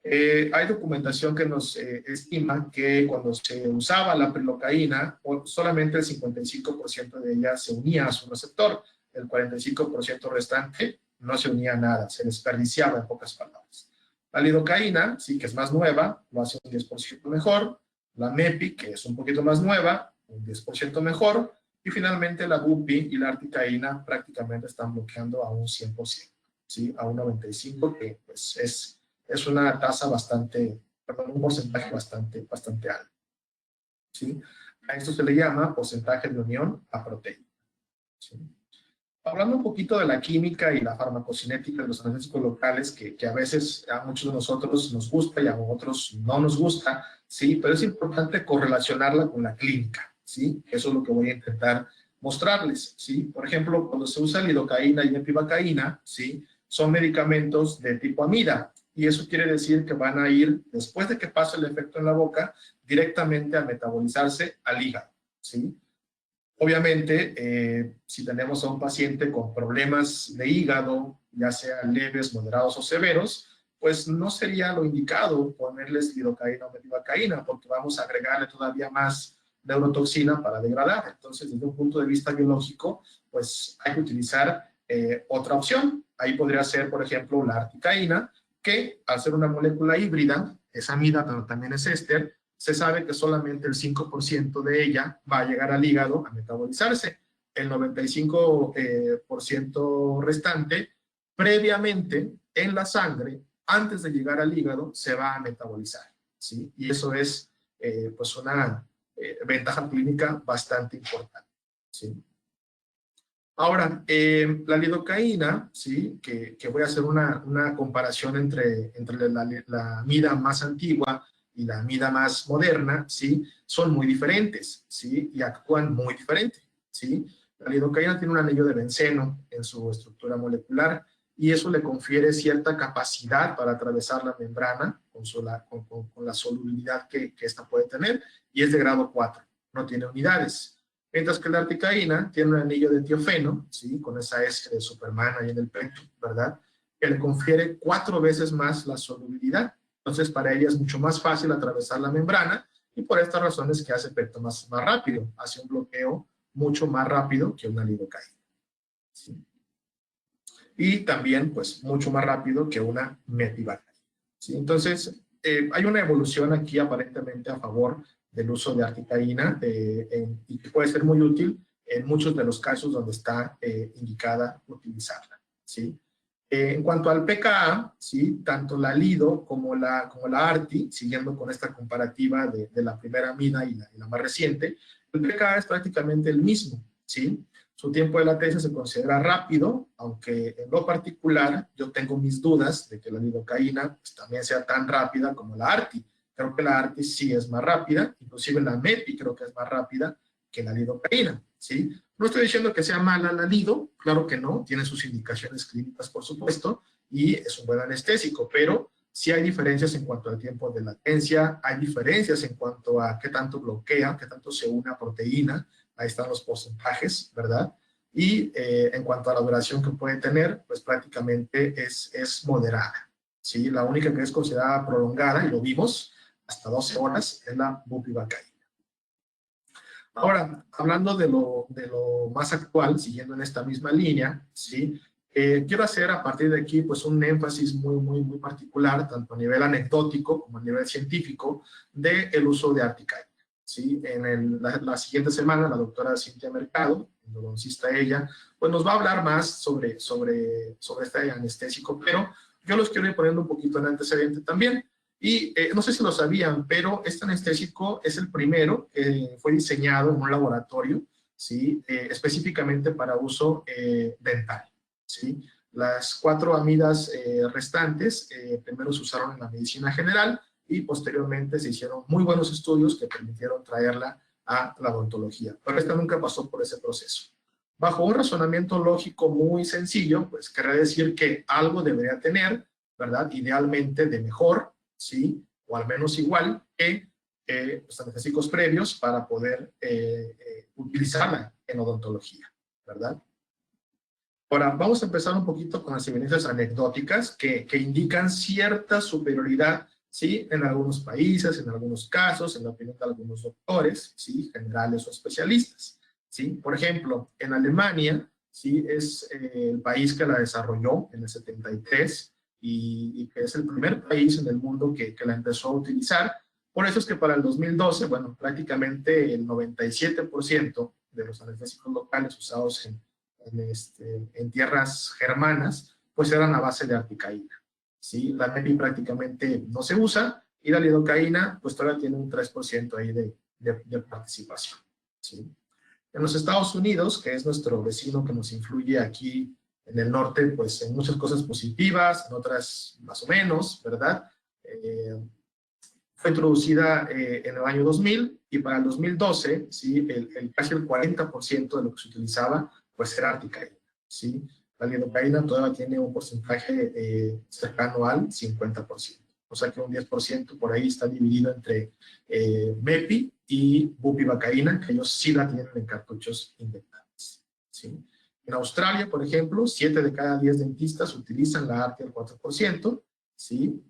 Hay documentación que nos estima que cuando se usaba la prilocaína, solamente el 55% de ella se unía a su receptor, el 45% restante no se unía a nada, se desperdiciaba, en pocas palabras. La lidocaína, sí, que es más nueva, lo hace un 10% mejor, la MEPI, que es un poquito más nueva, un 10% mejor, y finalmente la bupi y la articaína prácticamente están bloqueando a un 100%, ¿sí? A un 95%, que pues es una tasa bastante, perdón, un porcentaje bastante alto, ¿sí? A esto se le llama porcentaje de unión a proteína, ¿sí? Hablando un poquito de la química y la farmacocinética de los analgésicos locales, que a veces a muchos de nosotros nos gusta y a otros no nos gusta, ¿sí? Pero es importante correlacionarla con la clínica, ¿sí? Eso es lo que voy a intentar mostrarles, ¿sí? Por ejemplo, cuando se usa lidocaína y epivacaína, ¿sí?, son medicamentos de tipo amida, y eso quiere decir que van a ir, después de que pase el efecto en la boca, directamente a metabolizarse al hígado, ¿sí? Obviamente, si tenemos a un paciente con problemas de hígado, ya sean leves, moderados o severos, pues no sería lo indicado ponerles lidocaína o metivacaína, porque vamos a agregarle todavía más neurotoxina para degradar. Entonces, desde un punto de vista biológico, pues hay que utilizar otra opción. Ahí podría ser, por ejemplo, la articaína, que al ser una molécula híbrida, es amida, pero también es éster, se sabe que solamente el 5% de ella va a llegar al hígado a metabolizarse. El 95% restante, previamente en la sangre, antes de llegar al hígado, se va a metabolizar, ¿sí? Y eso es pues una ventaja clínica bastante importante, ¿sí? Ahora, la lidocaína, ¿sí?, que voy a hacer una comparación entre la amida más antigua y la amida más moderna, ¿sí?, son muy diferentes, ¿sí?, y actúan muy diferente, ¿sí? La lidocaína tiene un anillo de benceno en su estructura molecular, y eso le confiere cierta capacidad para atravesar la membrana con la solubilidad que esta puede tener, y es de grado 4, no tiene unidades. Mientras que la articaína tiene un anillo de tiofeno, ¿sí?, con esa S de Superman ahí en el pecho, ¿verdad?, que le confiere 4 veces más la solubilidad. Entonces, para ella es mucho más fácil atravesar la membrana, y por estas razones que hace efecto más rápido, hace un bloqueo mucho más rápido que una lidocaína, ¿sí? Y también, pues, mucho más rápido que una metivacaína, ¿sí? Entonces, hay una evolución aquí aparentemente a favor del uso de articaína, y que puede ser muy útil en muchos de los casos donde está indicada utilizarla, ¿sí? En cuanto al pKa, ¿sí?, tanto la lido como la arti, siguiendo con esta comparativa de la primera amida y la más reciente, el pKa es prácticamente el mismo, ¿sí? Su tiempo de latencia se considera rápido, aunque en lo particular yo tengo mis dudas de que la lidocaína pues, también sea tan rápida como la arti. Creo que la arti sí es más rápida, inclusive la MEPI creo que es más rápida que la lidocaína, ¿sí? No estoy diciendo que sea mala la lido, claro que no, tiene sus indicaciones clínicas, por supuesto, y es un buen anestésico, pero sí hay diferencias en cuanto al tiempo de latencia, hay diferencias en cuanto a qué tanto bloquea, qué tanto se une a proteína, ahí están los porcentajes, ¿verdad? Y en cuanto a la duración que puede tener, pues prácticamente es moderada, ¿sí? La única que es considerada prolongada, y lo vimos, hasta 12 horas es la bupivacaína. Ahora, hablando de lo más actual, siguiendo en esta misma línea, ¿sí? Quiero hacer a partir de aquí pues un énfasis muy particular, tanto a nivel anecdótico como a nivel científico, del uso de articaína. ¿Sí? En la siguiente semana, la doctora Cintia Mercado, endodoncista ella, pues nos va a hablar más sobre este anestésico, pero yo los quiero ir poniendo un poquito en antecedente también. Y no sé si lo sabían, pero este anestésico es el primero que fue diseñado en un laboratorio, ¿sí? Específicamente para uso dental, ¿sí? Las 4 amidas restantes primero se usaron en la medicina general y posteriormente se hicieron muy buenos estudios que permitieron traerla a la odontología. Pero esta nunca pasó por ese proceso. Bajo un razonamiento lógico muy sencillo, pues querría decir que algo debería tener, ¿verdad? Idealmente de mejor, ¿sí? O al menos igual que los anestésicos previos para poder utilizarla en odontología, ¿verdad? Ahora, vamos a empezar un poquito con las evidencias anecdóticas que indican cierta superioridad, ¿sí? En algunos países, en algunos casos, en la opinión de algunos doctores, ¿sí? Generales o especialistas, ¿sí? Por ejemplo, en Alemania, ¿sí? Es el país que la desarrolló en el 73 y que es el primer país en el mundo que la empezó a utilizar. Por eso es que para el 2012, bueno, prácticamente el 97% de los anestésicos locales usados en tierras germanas, pues eran a base de articaína, ¿sí? La MEPI prácticamente no se usa y la lidocaína, pues todavía tiene un 3% ahí de participación, ¿sí? En los Estados Unidos, que es nuestro vecino que nos influye aquí en el norte, pues en muchas cosas positivas, en otras más o menos, ¿verdad? Fue introducida en el año 2000 y para el 2012, ¿sí? Casi el 40% de lo que se utilizaba pues era articaína, ¿sí? La lidocaína todavía tiene un porcentaje cercano al 50%. O sea que un 10% por ahí está dividido entre MEPI y bupivacaína, que ellos sí la tienen en cartuchos inyectables, ¿sí? En Australia, por ejemplo, 7 de cada 10 dentistas utilizan la ARTI al 4%, ¿sí?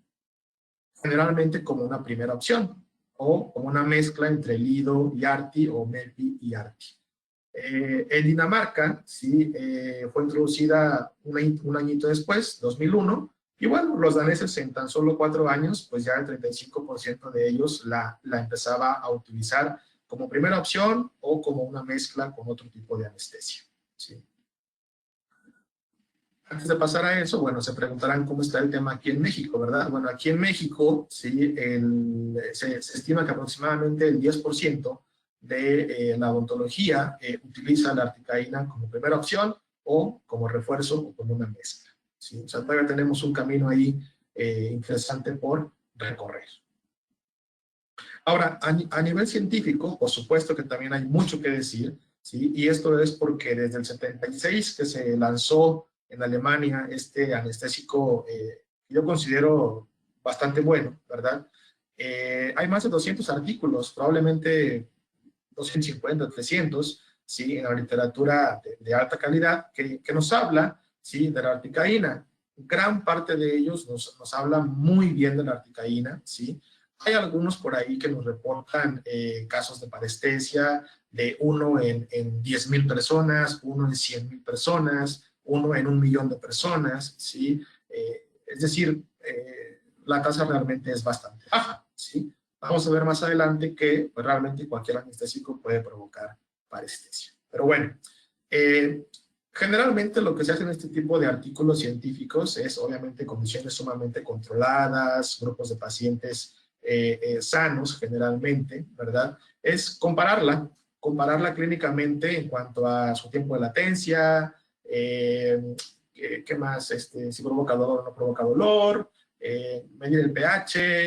Generalmente como una primera opción, o como una mezcla entre Lido y Arti, o MEPI y Arti. En Dinamarca, sí, fue introducida un añito después, 2001, y bueno, los daneses en tan solo 4 años, pues ya el 35% de ellos la empezaba a utilizar como primera opción o como una mezcla con otro tipo de anestesia, ¿sí? Antes de pasar a eso, bueno, se preguntarán cómo está el tema aquí en México, ¿verdad? Bueno, aquí en México, sí, se estima que aproximadamente el 10% de la odontología utiliza la articaína como primera opción o como refuerzo o como una mezcla, ¿sí? O sea, todavía tenemos un camino ahí interesante por recorrer. Ahora, a nivel científico, por supuesto que también hay mucho que decir, ¿sí? Y esto es porque desde el 76 que se lanzó en Alemania este anestésico yo considero bastante bueno, ¿verdad? Hay más de 200 artículos, probablemente 250, 300, ¿sí? En la literatura de alta calidad que nos habla, ¿sí? De la articaína. Gran parte de ellos nos habla muy bien de la articaína, ¿sí? Hay algunos por ahí que nos reportan casos de parestesia de 1 en 10,000 personas, 1 en 100,000 personas, 1 en 1,000,000 de personas, ¿sí? Es decir, la tasa realmente es bastante baja, ¿sí? Vamos a ver más adelante que pues, realmente cualquier anestésico puede provocar parestesia. Pero bueno, generalmente lo que se hace en este tipo de artículos científicos es obviamente condiciones sumamente controladas, grupos de pacientes sanos generalmente, ¿verdad? Es compararla clínicamente en cuanto a su tiempo de latencia, ¿qué más? Si provoca dolor o no provoca dolor, medir el pH,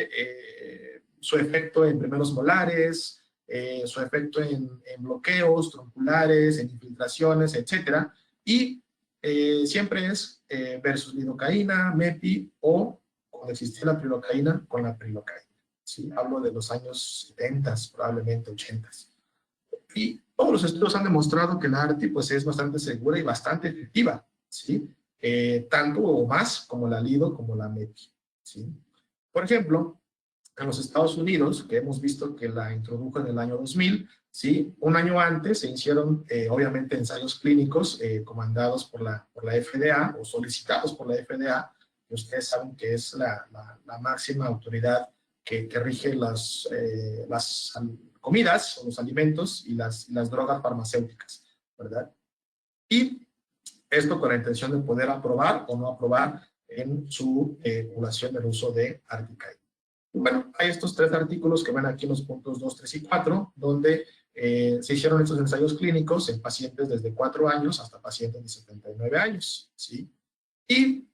su efecto en primeros molares, su efecto en bloqueos tronculares, en infiltraciones, etc. Y siempre es versus lidocaína, MEPI o cuando existía la prilocaína con la prilocaína. ¿Sí? Hablo de los años 70, probablemente 80. Y todos los estudios han demostrado que la ARTI pues, es bastante segura y bastante efectiva, ¿sí? Tanto o más como la LIDO como la MEPI, ¿sí? Por ejemplo, en los Estados Unidos, que hemos visto que la introdujo en el año 2000, ¿sí? Un año antes se hicieron, obviamente, ensayos clínicos comandados por la FDA o solicitados por la FDA, que ustedes saben que es la máxima autoridad que rige las comidas o los alimentos y las drogas farmacéuticas, ¿verdad? Y esto con la intención de poder aprobar o no aprobar en su población el uso de articaína. Bueno, hay estos 3 artículos que ven aquí en los puntos 2, 3 y 4, donde se hicieron estos ensayos clínicos en pacientes desde 4 años hasta pacientes de 79 años, ¿sí? Y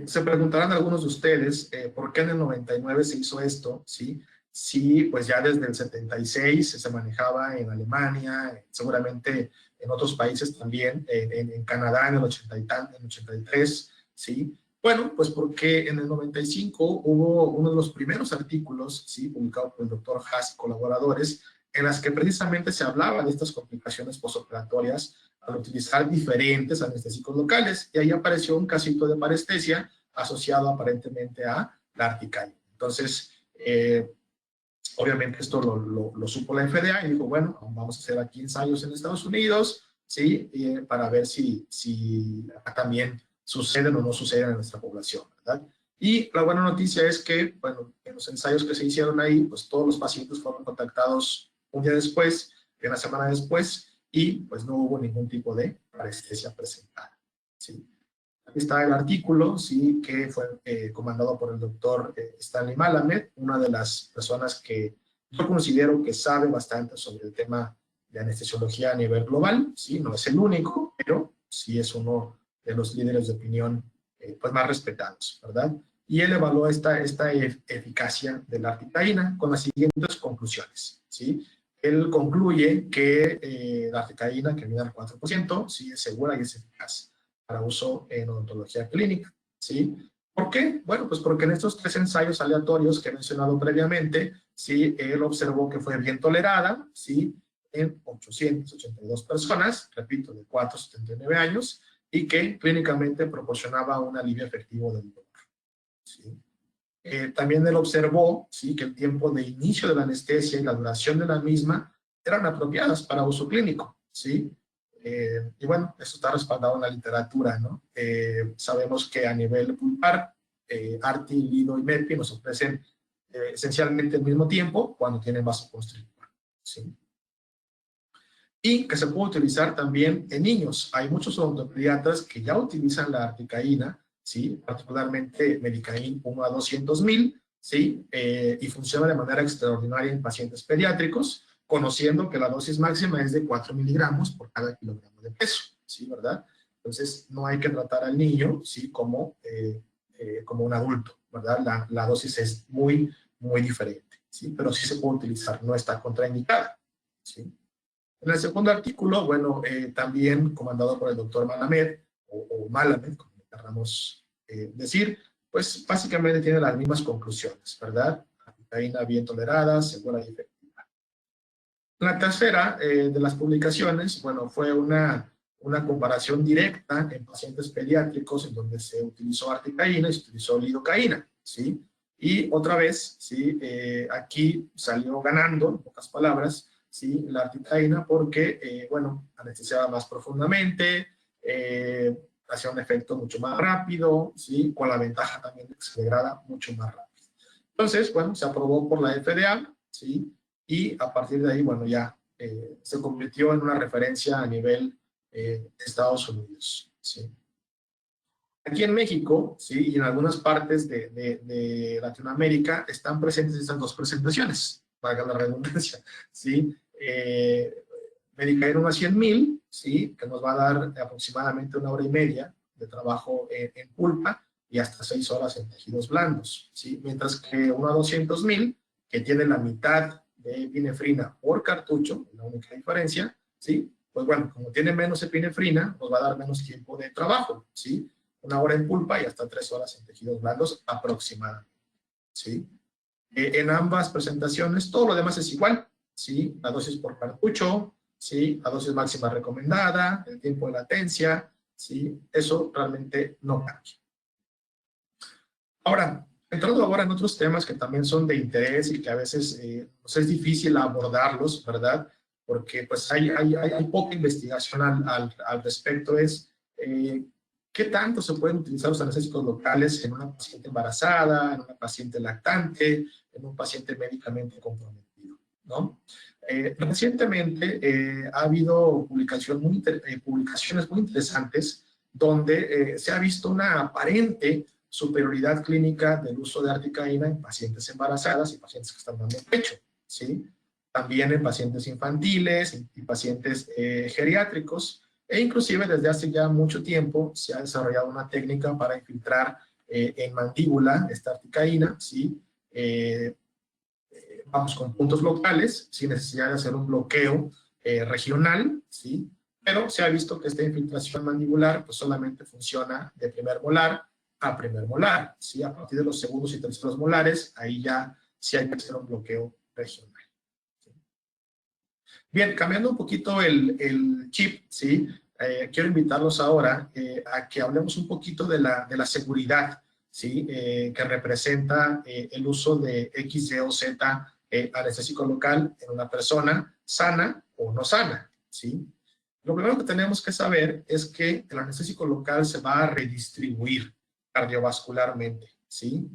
se preguntarán algunos de ustedes por qué en el 99 se hizo esto, ¿sí? Sí, pues ya desde el 76 se manejaba en Alemania, seguramente en otros países también, en Canadá en el 83, ¿sí? Bueno, pues porque en el 95 hubo uno de los primeros artículos, ¿sí? Publicado por el doctor Haas y colaboradores, en las que precisamente se hablaba de estas complicaciones postoperatorias al utilizar diferentes anestésicos locales, y ahí apareció un casito de parestesia asociado aparentemente a la articaína. Entonces, obviamente esto lo supo la FDA y dijo, bueno, vamos a hacer aquí ensayos en Estados Unidos, ¿sí? Para ver si también suceden o no suceden en nuestra población, ¿verdad? Y la buena noticia es que, bueno, en los ensayos que se hicieron ahí, pues todos los pacientes fueron contactados un día después, una semana después, y pues no hubo ningún tipo de parestesia presentada, ¿sí? Aquí está el artículo, sí, que fue comandado por el doctor Stanley Malamed, una de las personas que yo considero que sabe bastante sobre el tema de anestesiología a nivel global, sí, no es el único, pero sí es uno de los líderes de opinión pues más respetados, ¿verdad? Y él evaluó esta eficacia de la articaína con las siguientes conclusiones, ¿sí? Él concluye que la articaína, que mide al 4%, sí es segura y es eficaz para uso en odontología clínica, ¿sí? ¿Por qué? Bueno, pues porque en estos 3 ensayos aleatorios que he mencionado previamente, ¿sí? Él observó que fue bien tolerada, ¿sí? En 882 personas, repito, de 4 a 79 años, y que clínicamente proporcionaba un alivio efectivo del dolor, ¿sí? También él observó, ¿sí? Que el tiempo de inicio de la anestesia y la duración de la misma eran apropiadas para uso clínico, ¿sí? Y bueno, esto está respaldado en la literatura, ¿no? Sabemos que a nivel pulpar, ARTI, Lido y MEPI nos ofrecen esencialmente el mismo tiempo cuando tienen vasoconstrictor, ¿sí? Y que se puede utilizar también en niños. Hay muchos odontopediatras que ya utilizan la articaína, ¿sí? Particularmente Medicaín 1 a 200,000, ¿sí? Y funciona de manera extraordinaria en pacientes pediátricos, conociendo que la dosis máxima es de 4 miligramos por cada kilogramo de peso, ¿sí? ¿Verdad? Entonces, no hay que tratar al niño, ¿sí? Como un adulto, ¿verdad? La dosis es muy, muy diferente, ¿sí? Pero sí se puede utilizar, no está contraindicada, ¿sí? En el segundo artículo, bueno, también comandado por el doctor Malamed, o Malamed, como queramos decir, pues básicamente tiene las mismas conclusiones, ¿verdad? Articaína bien tolerada, segura y efectiva. La tercera de las publicaciones, bueno, fue una comparación directa en pacientes pediátricos en donde se utilizó articaína y se utilizó lidocaína, ¿sí? Y otra vez, ¿sí? Aquí salió ganando, en pocas palabras, ¿sí? La articaína porque, bueno, anestesiaba más profundamente, hacía un efecto mucho más rápido, ¿sí? Con la ventaja también de que se degrada mucho más rápido. Entonces, bueno, se aprobó por la FDA, ¿sí? Y a partir de ahí, bueno, ya se convirtió en una referencia a nivel de Estados Unidos, ¿sí? Aquí en México, ¿sí? Y en algunas partes de Latinoamérica están presentes estas 2 presentaciones, valga la redundancia, ¿sí? Medicaína 1 a 100,000, ¿sí? Que nos va a dar aproximadamente 1 hora y media de trabajo en pulpa y hasta 6 horas en tejidos blandos, ¿sí? Mientras que 1 a 200,000, que tiene la mitad de epinefrina por cartucho, la única diferencia, ¿sí? Pues bueno, como tiene menos epinefrina, nos va a dar menos tiempo de trabajo, ¿sí? 1 hora en pulpa y hasta 3 horas en tejidos blandos aproximadamente, ¿sí? En ambas presentaciones, todo lo demás es igual, ¿sí? La dosis por cartucho, ¿sí? La dosis máxima recomendada, el tiempo de latencia, ¿sí? Eso realmente no cambia. Ahora, Entrando ahora en otros temas que también son de interés y que a veces pues es difícil abordarlos, ¿verdad? Porque pues hay poca investigación al respecto, es qué tanto se pueden utilizar los anestésicos locales en una paciente embarazada, en una paciente lactante, en un paciente médicamente comprometido, ¿no? Recientemente ha habido publicaciones muy interesantes donde se ha visto una aparente superioridad clínica del uso de articaína en pacientes embarazadas y pacientes que están dando pecho, ¿sí? También en pacientes infantiles y pacientes geriátricos, e inclusive desde hace ya mucho tiempo se ha desarrollado una técnica para infiltrar en mandíbula esta articaína, ¿sí? Vamos con puntos locales, sin necesidad de hacer un bloqueo regional, ¿sí? Pero se ha visto que esta infiltración mandibular pues solamente funciona de primer molar a primer molar, ¿sí? A partir de los segundos y terceros molares, ahí ya sí hay que hacer un bloqueo regional. ¿Sí? Bien, cambiando un poquito el chip, ¿sí? Quiero invitarlos ahora a que hablemos un poquito de la seguridad, ¿sí? Que representa el uso de X, Y o Z anestésico local en una persona sana o no sana, ¿sí? Lo primero que tenemos que saber es que el anestésico local se va a redistribuir cardiovascularmente, ¿sí?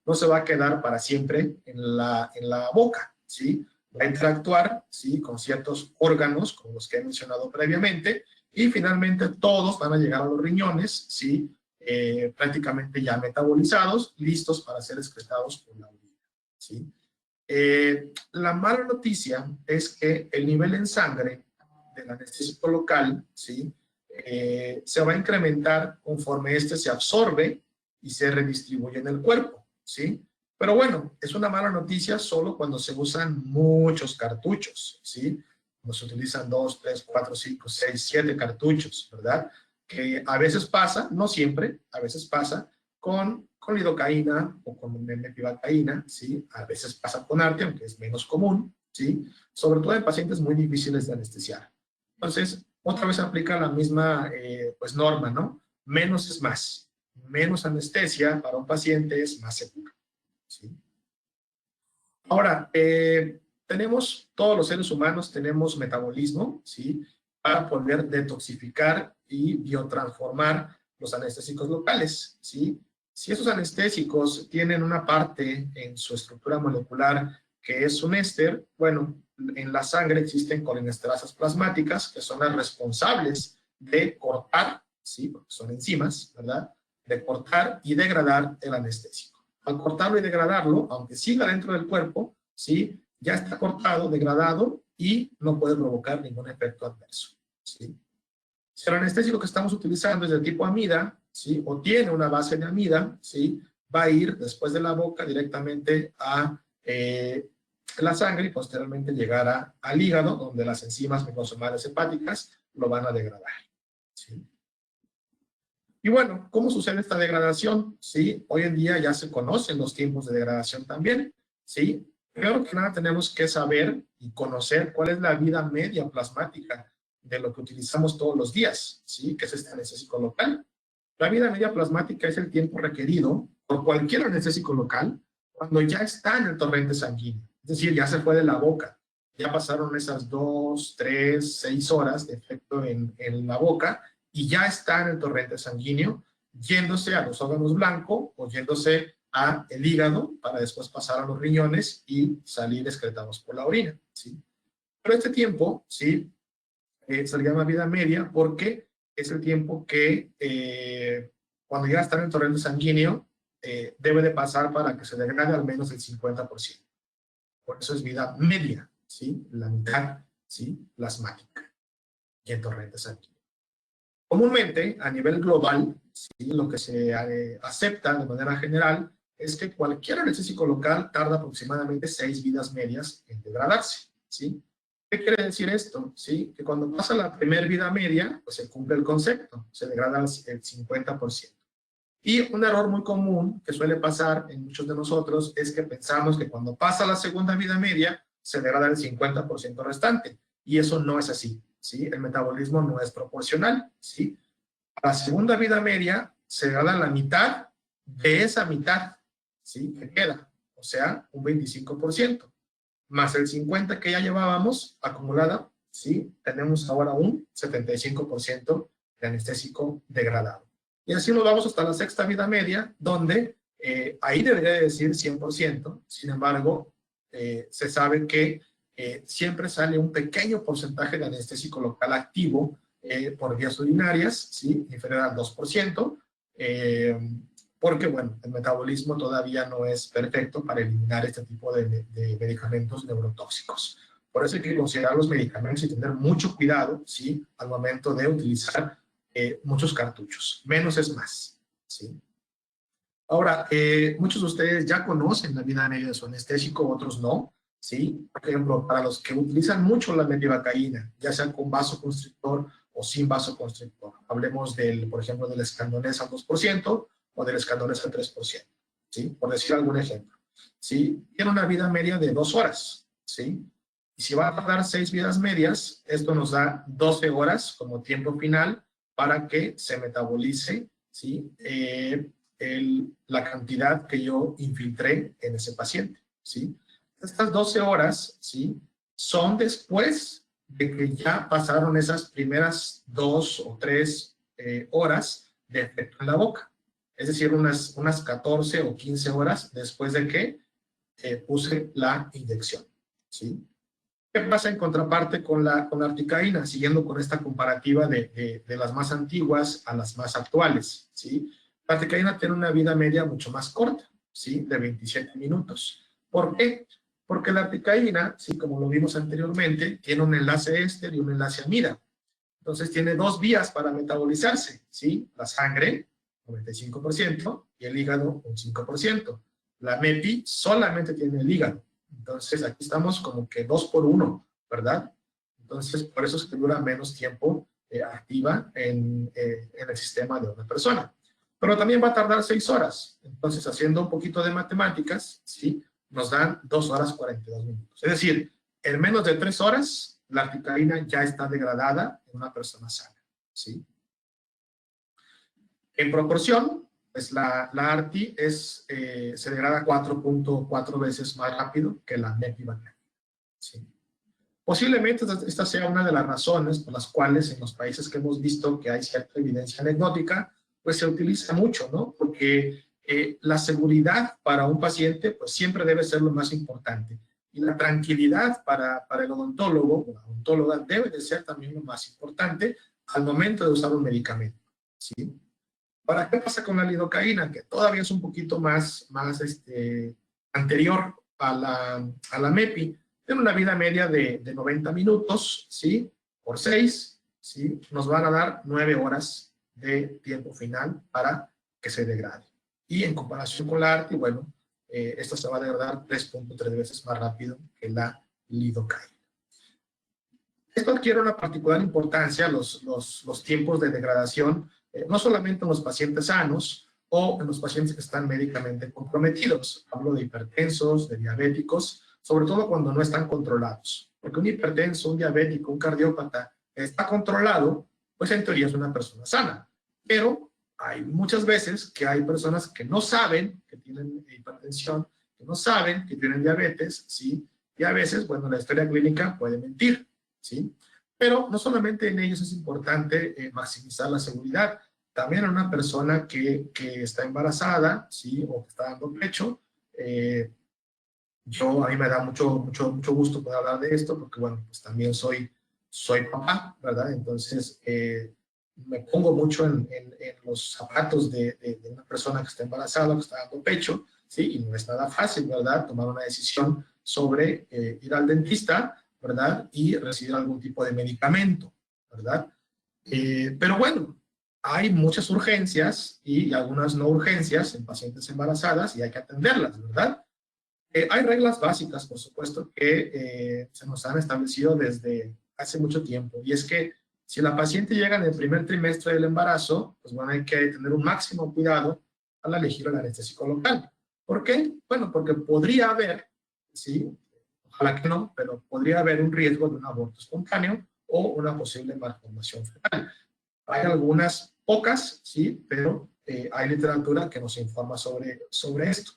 No se va a quedar para siempre en la boca, ¿sí? Va a interactuar, ¿sí? Con ciertos órganos, como los que he mencionado previamente, y finalmente todos van a llegar a los riñones, ¿sí? Prácticamente ya metabolizados, listos para ser excretados por la orina, ¿sí? La mala noticia es que el nivel en sangre del anestésico local, ¿sí? Se va a incrementar conforme este se absorbe y se redistribuye en el cuerpo, ¿sí? Pero bueno, es una mala noticia solo cuando se usan muchos cartuchos, ¿sí? Cuando se utilizan 2, 3, 4, 5, 6, 7 cartuchos, ¿verdad? Que a veces pasa, no siempre, a veces pasa con lidocaína o con mepivacaína, ¿sí? A veces pasa con arte, aunque es menos común, ¿sí? Sobre todo en pacientes muy difíciles de anestesiar. Entonces, otra vez aplica la misma pues norma, ¿no? Menos es más. Menos anestesia para un paciente es más seguro, ¿sí? Ahora, todos los seres humanos tenemos metabolismo, ¿sí? Para poder detoxificar y biotransformar los anestésicos locales, ¿sí? Si esos anestésicos tienen una parte en su estructura molecular que es un éster, bueno, en la sangre existen colinesterasas plasmáticas que son las responsables de cortar, ¿sí? Porque son enzimas, ¿verdad? De cortar y degradar el anestésico. Al cortarlo y degradarlo, aunque siga dentro del cuerpo, ¿sí? Ya está cortado, degradado y no puede provocar ningún efecto adverso, ¿sí? Si el anestésico que estamos utilizando es de tipo amida, ¿sí? O tiene una base de amida, ¿sí? Va a ir después de la boca directamente a la sangre y posteriormente llegará al hígado, donde las enzimas microsomales hepáticas lo van a degradar, ¿sí? Y bueno, ¿cómo sucede esta degradación? ¿Sí? Hoy en día ya se conocen los tiempos de degradación también, ¿sí? Primero que nada tenemos que saber y conocer cuál es la vida media plasmática de lo que utilizamos todos los días, ¿sí? Que es este anestésico local. La vida media plasmática es el tiempo requerido por cualquier anestésico local cuando ya está en el torrente sanguíneo. Es decir, ya se fue de la boca. Ya pasaron esas 2, 3, 6 horas de efecto en la boca y ya está en el torrente sanguíneo, yéndose a los órganos blancos o yéndose a el hígado para después pasar a los riñones y salir excretados por la orina, ¿sí? Pero este tiempo, ¿sí? Se le llama vida media porque es el tiempo que cuando ya está en el torrente sanguíneo debe de pasar para que se degrade al menos el 50%. Por eso es vida media, ¿sí? La mitad, ¿sí? Plasmática y en torrente sanguíneo. Comúnmente, a nivel global, ¿sí? Lo que se acepta de manera general es que cualquier anestésico local tarda aproximadamente 6 vidas medias en degradarse, ¿sí? ¿Qué quiere decir esto? ¿Sí? Que cuando pasa la primera vida media, pues se cumple el concepto, se degrada el 50%. Y un error muy común que suele pasar en muchos de nosotros es que pensamos que cuando pasa la segunda vida media, se degrada el 50% restante. Y eso no es así, ¿sí? El metabolismo no es proporcional, ¿sí? A la segunda vida media se degrada la mitad de esa mitad, ¿sí? Que queda, o sea, un 25%, más el 50% que ya llevábamos acumulada, ¿sí? Tenemos ahora un 75% de anestésico degradado. Y así nos vamos hasta la sexta vida media, donde ahí debería decir 100%, sin embargo, se sabe que siempre sale un pequeño porcentaje de anestésico local activo por vías urinarias, ¿sí? Inferior al 2%, porque, bueno, el metabolismo todavía no es perfecto para eliminar este tipo de medicamentos neurotóxicos. Por eso hay que considerar los medicamentos y tener mucho cuidado, ¿sí? Al momento de utilizar muchos cartuchos. Menos es más, ¿sí? Ahora, muchos de ustedes ya conocen la vida media de su anestésico, otros no, ¿sí? Por ejemplo, para los que utilizan mucho la mepivacaína, ya sea con vasoconstrictor o sin vasoconstrictor. Hablemos del, por ejemplo, del escandonés al 2% o del escandonés al 3%, ¿sí? Por decir algún ejemplo, ¿sí? Tiene una vida media de 2 horas, ¿sí? Y si va a tardar 6 vidas medias, esto nos da 12 horas como tiempo final para que se metabolice, ¿sí? La cantidad que yo infiltré en ese paciente, ¿sí? Estas 12 horas, ¿sí? Son después de que ya pasaron esas primeras 2 o 3 horas de efecto en la boca. Es decir, unas 14 o 15 horas después de que puse la inyección, ¿sí? ¿Qué pasa en contraparte con la articaína? Siguiendo con esta comparativa de las más antiguas a las más actuales, ¿sí? La articaína tiene una vida media mucho más corta, ¿sí? De 27 minutos. ¿Por qué? Porque la articaína, ¿sí? Como lo vimos anteriormente, tiene un enlace éster y un enlace amida. Entonces tiene 2 vías para metabolizarse, ¿sí? La sangre, 95%, y el hígado, un 5%. La MEPI solamente tiene el hígado. Entonces, aquí estamos como que 2 por 1, ¿verdad? Entonces, por eso es que dura menos tiempo activa en el sistema de una persona. Pero también va a tardar 6 horas. Entonces, haciendo un poquito de matemáticas, ¿sí? Nos dan 2 horas 42 minutos. Es decir, en menos de 3 horas, la articaína ya está degradada en una persona sana, ¿sí? En proporción, pues la ARTI se degrada 4.4 veces más rápido que la mepivacaína, ¿sí? Posiblemente esta sea una de las razones por las cuales en los países que hemos visto que hay cierta evidencia anecdótica, pues se utiliza mucho, ¿no? Porque la seguridad para un paciente, pues siempre debe ser lo más importante. Y la tranquilidad para el odontólogo o la odontóloga debe de ser también lo más importante al momento de usar un medicamento, ¿sí? Ahora, ¿qué pasa con la lidocaína? Que todavía es un poquito más anterior a la MEPI. Tiene una vida media de 90 minutos, ¿sí? Por 6, ¿sí? Nos van a dar 9 horas de tiempo final para que se degrade. Y en comparación con la ARTI, bueno, esta se va a degradar 3.3 veces más rápido que la lidocaína. Esto adquiere una particular importancia, los tiempos de degradación, no solamente en los pacientes sanos o en los pacientes que están médicamente comprometidos. Hablo de hipertensos, de diabéticos, sobre todo cuando no están controlados. Porque un hipertenso, un diabético, un cardiópata está controlado, pues en teoría es una persona sana. Pero hay muchas veces que hay personas que no saben que tienen hipertensión, que no saben que tienen diabetes, ¿sí? Y a veces, bueno, la historia clínica puede mentir, ¿sí? Pero no solamente en ellos es importante maximizar la seguridad, también en una persona que está embarazada, ¿sí? O que está dando pecho. A mí me da mucho gusto poder hablar de esto, porque bueno, pues también soy papá, ¿verdad? Entonces, me pongo mucho en los zapatos de una persona que está embarazada, que está dando pecho, ¿sí? Y no es nada fácil, ¿verdad? Tomar una decisión sobre ir al dentista, ¿verdad? Y recibir algún tipo de medicamento, ¿verdad? Pero bueno, hay muchas urgencias y algunas no urgencias en pacientes embarazadas y hay que atenderlas, ¿verdad? Hay reglas básicas, por supuesto, que se nos han establecido desde hace mucho tiempo, y es que si la paciente llega en el primer trimestre del embarazo, pues bueno, hay que tener un máximo cuidado al elegir el anestésico local. ¿Por qué? Bueno, porque podría haber, sí, ojalá que no, pero podría haber un riesgo de un aborto espontáneo o una posible malformación fetal. Hay algunas pocas, sí, pero hay literatura que nos informa sobre esto.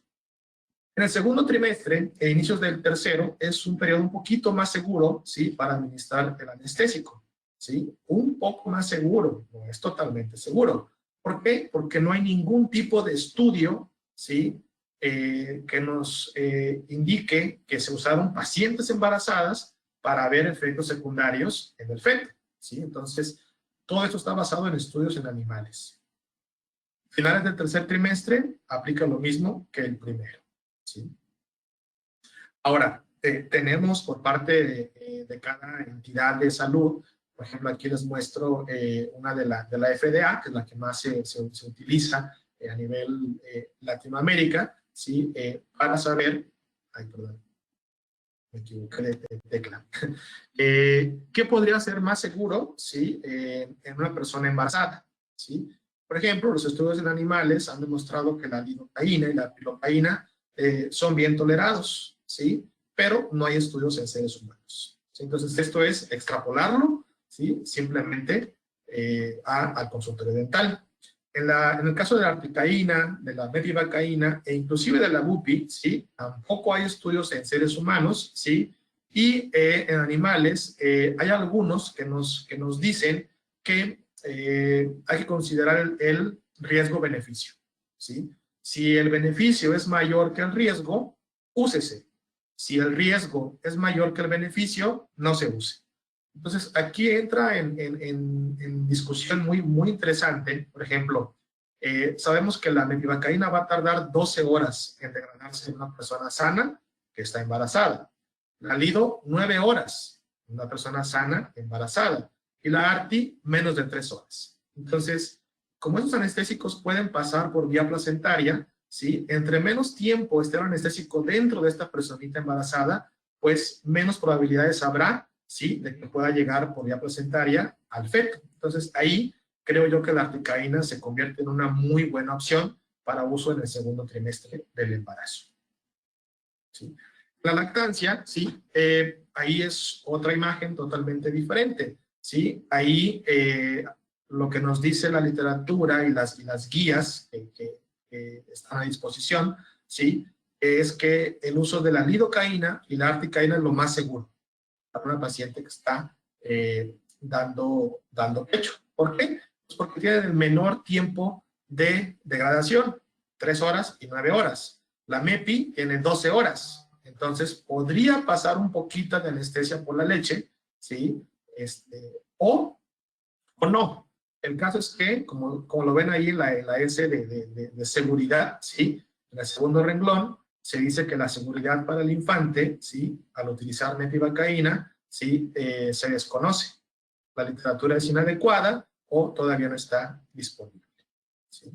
En el segundo trimestre, e inicios del tercero, es un periodo un poquito más seguro, ¿sí? Para administrar el anestésico, ¿sí? Un poco más seguro, no es totalmente seguro. ¿Por qué? Porque no hay ningún tipo de estudio, ¿sí? Que nos indique que se usaron pacientes embarazadas para ver efectos secundarios en el feto, ¿sí? Entonces, todo esto está basado en estudios en animales. Finales del tercer trimestre, aplica lo mismo que el primero, ¿sí? Ahora, tenemos por parte de cada entidad de salud, por ejemplo, aquí les muestro una de la FDA, que es la que más se utiliza a nivel Latinoamérica, ¿sí? Para saber, ay, perdón, me equivoqué de tecla, ¿qué podría ser más seguro, ¿sí? En una persona embarazada, ¿sí? Por ejemplo, los estudios en animales han demostrado que la lidocaína y la pilocaína son bien tolerados, ¿sí? Pero no hay estudios en seres humanos, ¿sí? Entonces, esto es extrapolarlo, ¿sí? Simplemente al consultorio dental. En el caso de la articaína, de la metivacaína e inclusive de la bupi, ¿sí? Tampoco hay estudios en seres humanos, ¿sí? Y en animales hay algunos que nos dicen que hay que considerar el riesgo-beneficio, ¿sí? Si el beneficio es mayor que el riesgo, úsese. Si el riesgo es mayor que el beneficio, no se use. Entonces, aquí entra en discusión muy interesante. Por ejemplo, sabemos que la metivacaína va a tardar 12 horas en degradarse en una persona sana que está embarazada. La lido, 9 horas, en una persona sana embarazada. Y la arti, menos de 3 horas. Entonces, como estos anestésicos pueden pasar por vía placentaria, ¿sí? Entre menos tiempo esté el anestésico dentro de esta personita embarazada, pues menos probabilidades habrá, ¿sí? De que pueda llegar por vía placentaria al feto. Entonces, ahí creo yo que la articaína se convierte en una muy buena opción para uso en el segundo trimestre del embarazo, ¿sí? La lactancia, ¿sí? Ahí es otra imagen totalmente diferente, ¿sí? Ahí lo que nos dice la literatura y las guías que están a disposición, ¿sí? Es que el uso de la lidocaína y la articaína es lo más seguro para una paciente que está dando pecho. ¿Por qué? Pues porque tiene el menor tiempo de degradación, 3 horas y 9 horas. La MEPI tiene 12 horas. Entonces, podría pasar un poquito de anestesia por la leche, ¿sí? O no. El caso es que, como lo ven ahí en la S de seguridad, ¿sí? En el segundo renglón, se dice que la seguridad para el infante, ¿sí? Al utilizar metivacaína, ¿sí? Se desconoce. La literatura es inadecuada o todavía no está disponible, ¿sí?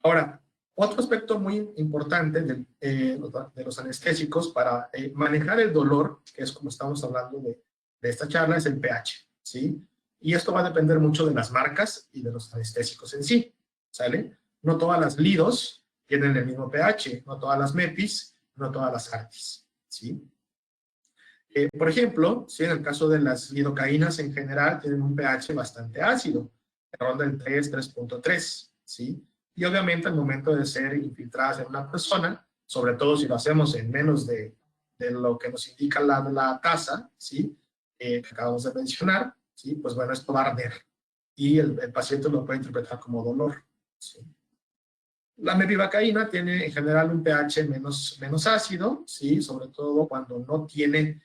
Ahora, otro aspecto muy importante de los anestésicos para manejar el dolor, que es como estamos hablando de esta charla, es el pH, ¿sí? Y esto va a depender mucho de las marcas y de los anestésicos en sí, ¿sale? No todas las lidos tienen el mismo pH, no todas las MEPIs, no todas las ARTIs, ¿sí? Por ejemplo, ¿sí? En el caso de las lidocaínas en general tienen un pH bastante ácido, que ronda el 3.3, ¿sí? Y obviamente al momento de ser infiltradas en una persona, sobre todo si lo hacemos en menos de lo que nos indica la tasa, ¿sí? Que acabamos de mencionar, ¿sí? Pues bueno, esto va a arder y el paciente lo puede interpretar como dolor, ¿sí? La metivacaína tiene en general un pH menos ácido, ¿sí? Sobre todo cuando no tiene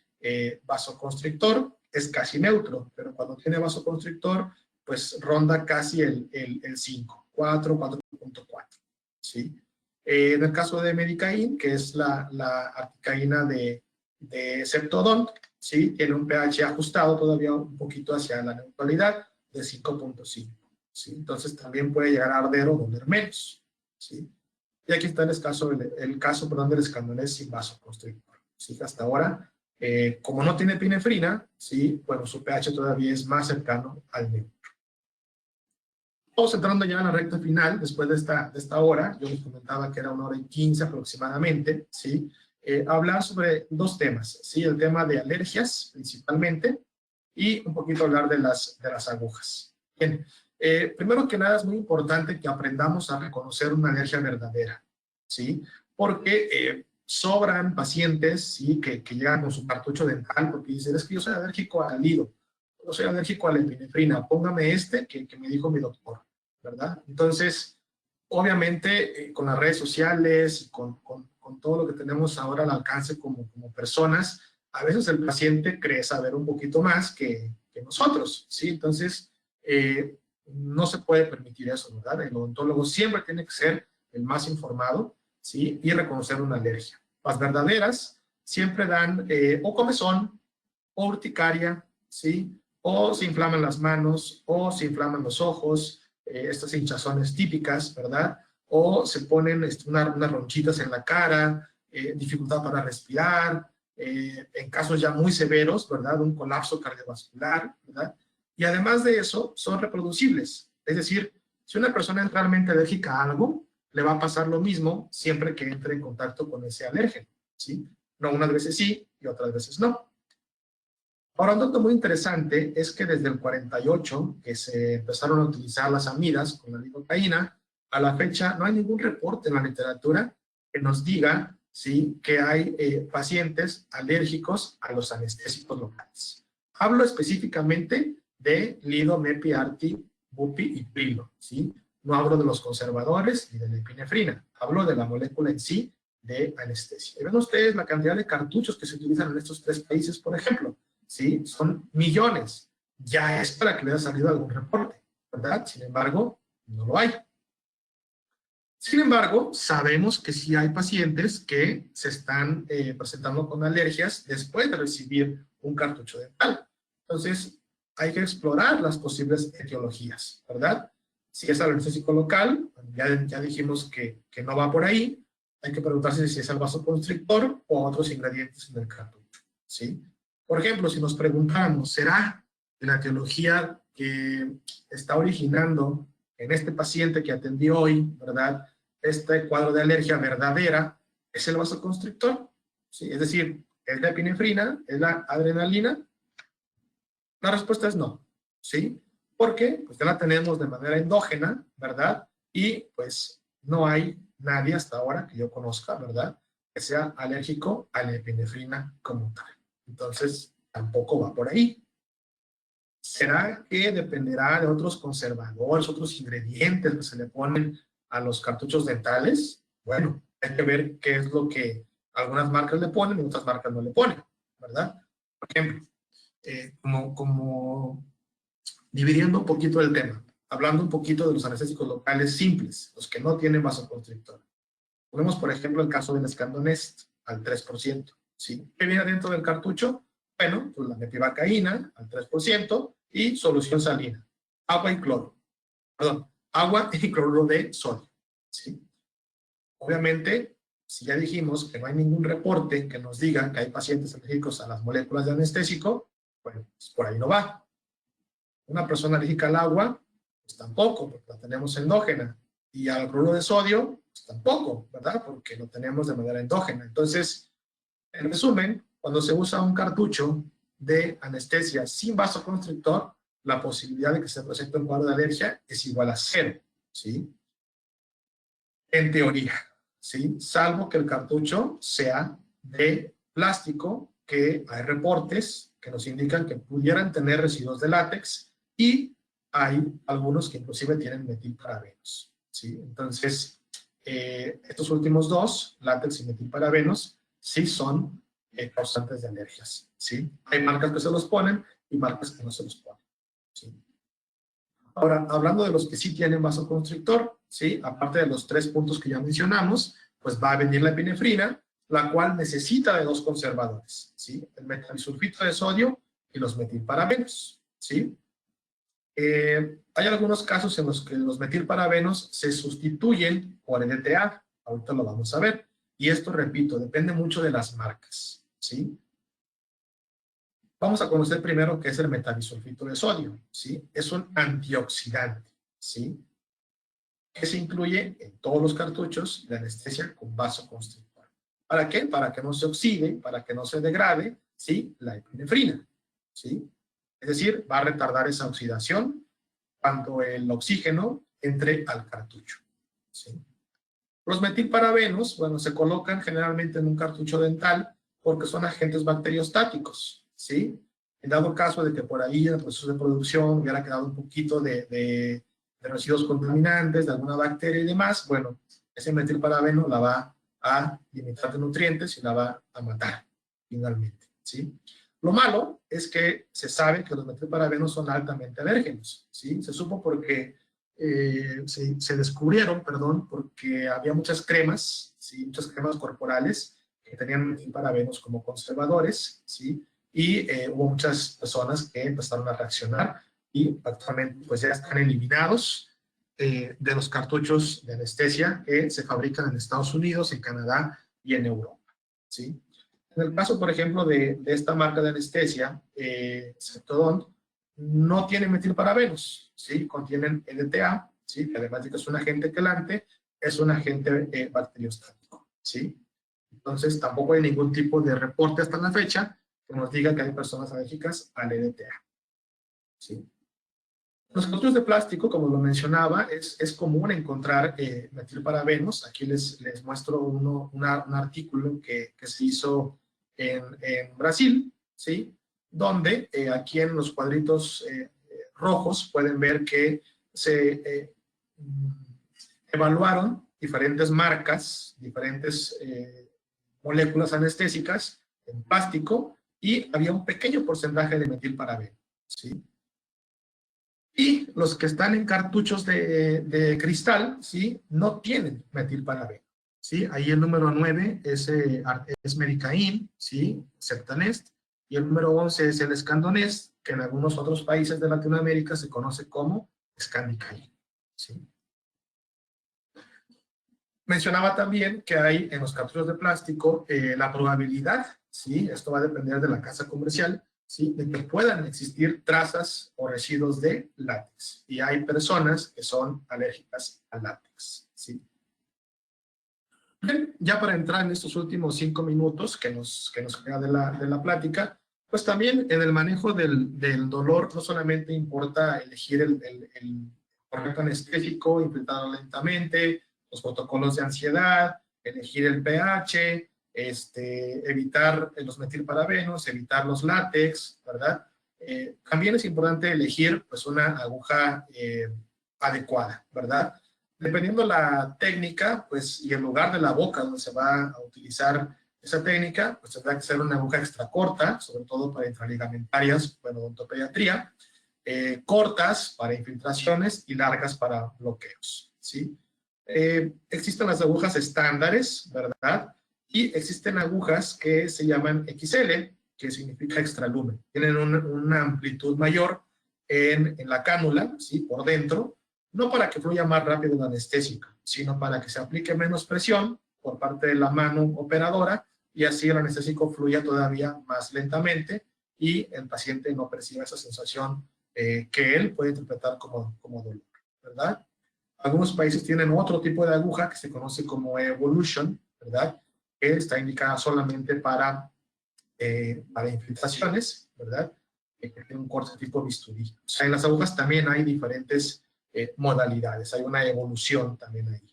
vasoconstrictor, es casi neutro, pero cuando tiene vasoconstrictor, pues ronda casi el 5, 4.4, ¿sí? En el caso de Medicaín, que es la articaína de Septodont, ¿sí? Tiene un pH ajustado todavía un poquito hacia la neutralidad de 5.5, ¿sí? Entonces también puede llegar a arder o doler menos, ¿sí? Y aquí está el caso del escandonés sin vasoconstrictor, ¿sí? Hasta ahora, como no tiene epinefrina, ¿sí? Bueno, su pH todavía es más cercano al neutro. Estamos entrando ya en la recta final, después de esta hora, yo les comentaba que era 1 hora y 15 aproximadamente, ¿sí? Hablar sobre dos temas, ¿sí? El tema de alergias, principalmente, y un poquito hablar de las agujas. Bien, primero que nada es muy importante que aprendamos a reconocer una alergia verdadera, ¿sí? porque sobran pacientes, ¿sí? que llegan con su cartucho dental porque dicen, es que yo soy alérgico al lido, yo soy alérgico a la epinefrina, póngame este que me dijo mi doctor, ¿verdad? Entonces, obviamente, con las redes sociales y con todo lo que tenemos ahora al alcance como personas, a veces el paciente cree saber un poquito más que nosotros, ¿sí? Entonces, no se puede permitir eso, ¿verdad? El odontólogo siempre tiene que ser el más informado, ¿sí? Y reconocer una alergia. Las verdaderas siempre dan o comezón, o urticaria, ¿sí? O se inflaman las manos, o se inflaman los ojos, estas hinchazones típicas, ¿verdad? O se ponen unas ronchitas en la cara, dificultad para respirar, en casos ya muy severos, ¿verdad? Un colapso cardiovascular, ¿verdad? Y además de eso, son reproducibles. Es decir, si una persona es realmente alérgica a algo, le va a pasar lo mismo siempre que entre en contacto con ese alérgeno, ¿sí? No, unas veces sí y otras veces no. Ahora, un dato muy interesante es que desde el 48, que se empezaron a utilizar las amidas con la lidocaína, a la fecha no hay ningún reporte en la literatura que nos diga, ¿sí?, que hay pacientes alérgicos a los anestésicos locales. Hablo específicamente de lido, mepi, arti, bupi y prilo, ¿sí? No hablo de los conservadores ni de la epinefrina, hablo de la molécula en sí de anestesia. Y ven ustedes la cantidad de cartuchos que se utilizan en estos 3 países, por ejemplo, ¿sí? Son millones. Ya es para que le haya salido algún reporte, ¿verdad? Sin embargo, no lo hay. Sin embargo, sabemos que sí hay pacientes que se están presentando con alergias después de recibir un cartucho dental. Entonces, hay que explorar las posibles etiologías, ¿verdad? Si es anestésico local, ya dijimos que no va por ahí, hay que preguntarse si es el vasoconstrictor o otros ingredientes en el cartucho, ¿sí? Por ejemplo, si nos preguntáramos, ¿será la etiología que está originando en este paciente que atendí hoy, ¿verdad? Este cuadro de alergia verdadera es el vasoconstrictor, ¿sí? Es decir, ¿es la epinefrina? ¿Es la adrenalina? La respuesta es no, ¿sí? ¿Por qué? Pues ya la tenemos de manera endógena, ¿verdad? Y pues no hay nadie hasta ahora que yo conozca, ¿verdad?, que sea alérgico a la epinefrina como tal. Entonces, tampoco va por ahí. ¿Será que dependerá de otros conservadores, otros ingredientes que se le ponen a los cartuchos dentales? Bueno, hay que ver qué es lo que algunas marcas le ponen y otras marcas no le ponen, ¿verdad? Por ejemplo, como dividiendo un poquito el tema, hablando un poquito de los anestésicos locales simples, los que no tienen vasoconstrictor. Ponemos, por ejemplo, el caso del Scandonest al 3%, ¿sí? ¿Qué viene dentro del cartucho? Bueno, pues la metivacaína al 3% y solución salina, agua y cloro, perdón, agua y cloruro de sodio, ¿sí? Obviamente, si ya dijimos que no hay ningún reporte que nos diga que hay pacientes alérgicos a las moléculas de anestésico, bueno, pues por ahí no va. Una persona alérgica al agua, pues tampoco, porque la tenemos endógena. Y al cloruro de sodio, pues tampoco, ¿verdad? Porque lo tenemos de manera endógena. Entonces, en resumen, cuando se usa un cartucho de anestesia sin vasoconstrictor, la posibilidad de que se presente un cuadro de alergia es igual a 0, ¿sí? En teoría, ¿sí? Salvo que el cartucho sea de plástico, que hay reportes que nos indican que pudieran tener residuos de látex y hay algunos que inclusive tienen metilparabenos, ¿sí? Entonces, estos últimos dos, látex y metilparabenos, sí son causantes de alergias, ¿sí? Hay marcas que se los ponen y marcas que no se los ponen, ¿sí? Ahora, hablando de los que sí tienen vasoconstrictor, ¿sí? Aparte de los 3 puntos que ya mencionamos, pues va a venir la epinefrina, la cual necesita de 2 conservadores, ¿sí? El metabisulfito de sodio y los metilparabenos, ¿sí? Hay algunos casos en los que los metilparabenos se sustituyen por el ETA, ahorita lo vamos a ver, y esto, repito, depende mucho de las marcas, ¿sí? Vamos a conocer primero qué es el metabisulfito de sodio, ¿sí? Es un antioxidante, ¿sí? Que se incluye en todos los cartuchos de anestesia con vasoconstrictor. ¿Para qué? Para que no se oxide, para que no se degrade, ¿sí?, la epinefrina, ¿sí? Es decir, va a retardar esa oxidación cuando el oxígeno entre al cartucho, ¿sí? Los metilparabenos, bueno, se colocan generalmente en un cartucho dental porque son agentes bacteriostáticos, ¿sí? En dado caso de que por ahí en el proceso de producción hubiera quedado un poquito de residuos contaminantes, de alguna bacteria y demás, bueno, ese metilparabeno la va a limitar de nutrientes y la va a matar finalmente, ¿sí? Lo malo es que se sabe que los metilparabenos son altamente alérgenos, ¿sí? Se supo porque se descubrieron, perdón, porque había muchas cremas, ¿sí? Muchas cremas corporales que tenían metilparabenos como conservadores, ¿sí? Y hubo muchas personas que empezaron a reaccionar y actualmente pues ya están eliminados de los cartuchos de anestesia que se fabrican en Estados Unidos, en Canadá y en Europa, ¿sí? En el caso, por ejemplo, de esta marca de anestesia, Ceptodont, no tiene metilparabenos, ¿sí? Contienen LTA, ¿sí? Que además de que es un agente quelante, es un agente bacteriostático, ¿sí? Entonces, tampoco hay ningún tipo de reporte hasta la fecha que nos diga que hay personas alérgicas al LTA, ¿sí? Los cartuchos de plástico, como lo mencionaba, es común encontrar metilparabenos. Aquí les muestro un artículo que se hizo en Brasil, ¿sí? Donde aquí en los cuadritos rojos pueden ver que se evaluaron diferentes marcas, diferentes moléculas anestésicas en plástico y había un pequeño porcentaje de metilparabeno, ¿sí? Y los que están en cartuchos de cristal, ¿sí? No tienen metilparabeno, ¿sí? Ahí el número 9 es Medicain, ¿sí? Septanest, y el número 11 es el Escandonest, que en algunos otros países de Latinoamérica se conoce como Scandicain, ¿sí? Mencionaba también que hay en los cartuchos de plástico la probabilidad, ¿sí? Esto va a depender de la casa comercial, ¿sí? De que puedan existir trazas o residuos de látex. Y hay personas que son alérgicas al látex, ¿sí? Bien, ya para entrar en estos últimos 5 minutos que nos queda de la plática, pues también en el manejo del dolor no solamente importa elegir el correcto anestésico, infiltrarlo lentamente, los protocolos de ansiedad, elegir el pH, evitar los metilparabenos, evitar los látex, ¿verdad? También es importante elegir pues una aguja adecuada, ¿verdad? Dependiendo la técnica, pues, y el lugar de la boca donde se va a utilizar esa técnica, pues tendrá que ser una aguja extra corta, sobre todo para intraligamentarias, bueno, odontopediatría, cortas para infiltraciones y largas para bloqueos, ¿sí? Existen las agujas estándares, ¿verdad? Y existen agujas que se llaman XL, que significa extralumen. Tienen una amplitud mayor en la cánula, ¿sí? Por dentro, no para que fluya más rápido el anestésico, sino para que se aplique menos presión por parte de la mano operadora y así el anestésico fluya todavía más lentamente y el paciente no perciba esa sensación que él puede interpretar como dolor, ¿verdad? Algunos países tienen otro tipo de aguja que se conoce como Evolution, ¿verdad? Que está indicada solamente para infiltraciones, ¿verdad? Que tiene un corte tipo bisturí. O sea, en las agujas también hay diferentes modalidades, hay una evolución también ahí.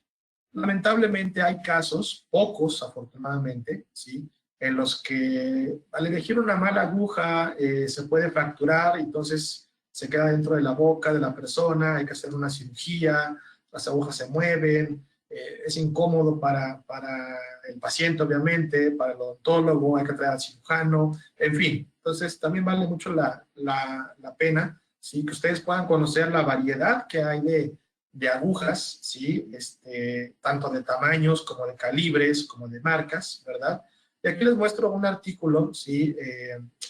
Lamentablemente hay casos, pocos afortunadamente, ¿sí? En los que al elegir una mala aguja se puede fracturar, entonces se queda dentro de la boca de la persona, hay que hacer una cirugía, las agujas se mueven, es incómodo para el paciente obviamente, para el odontólogo, hay que traer al cirujano, en fin. Entonces también vale mucho la pena, ¿sí? Que ustedes puedan conocer la variedad que hay de agujas, ¿sí? Tanto de tamaños como de calibres, como de marcas, ¿verdad? Y aquí les muestro un artículo, ¿sí?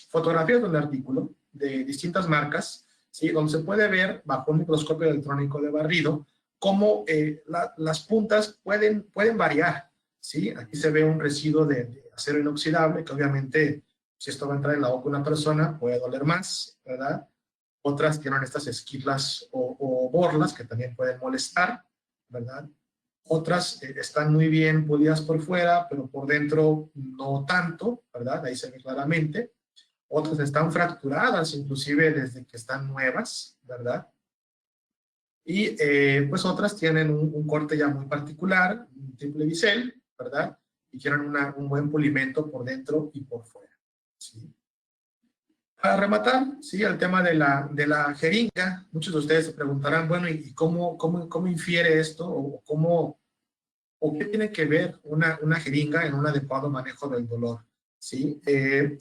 Fotografías de un artículo de distintas marcas, ¿sí? Donde se puede ver bajo un microscopio electrónico de barrido cómo las puntas pueden variar, ¿sí? Aquí se ve un residuo de acero inoxidable que obviamente si esto va a entrar en la boca de una persona puede doler más, ¿verdad? Otras tienen estas esquirlas o borlas que también pueden molestar, ¿verdad? Otras están muy bien pulidas por fuera, pero por dentro no tanto, ¿verdad? Ahí se ve claramente. Otras están fracturadas, inclusive desde que están nuevas, ¿verdad? Y pues otras tienen un corte ya muy particular, un triple bisel, ¿verdad? Y quieren un buen pulimento por dentro y por fuera, ¿sí? Para rematar, sí, el tema de la jeringa, muchos de ustedes se preguntarán, bueno, ¿y cómo infiere esto? ¿O qué tiene que ver una jeringa en un adecuado manejo del dolor? ¿Sí?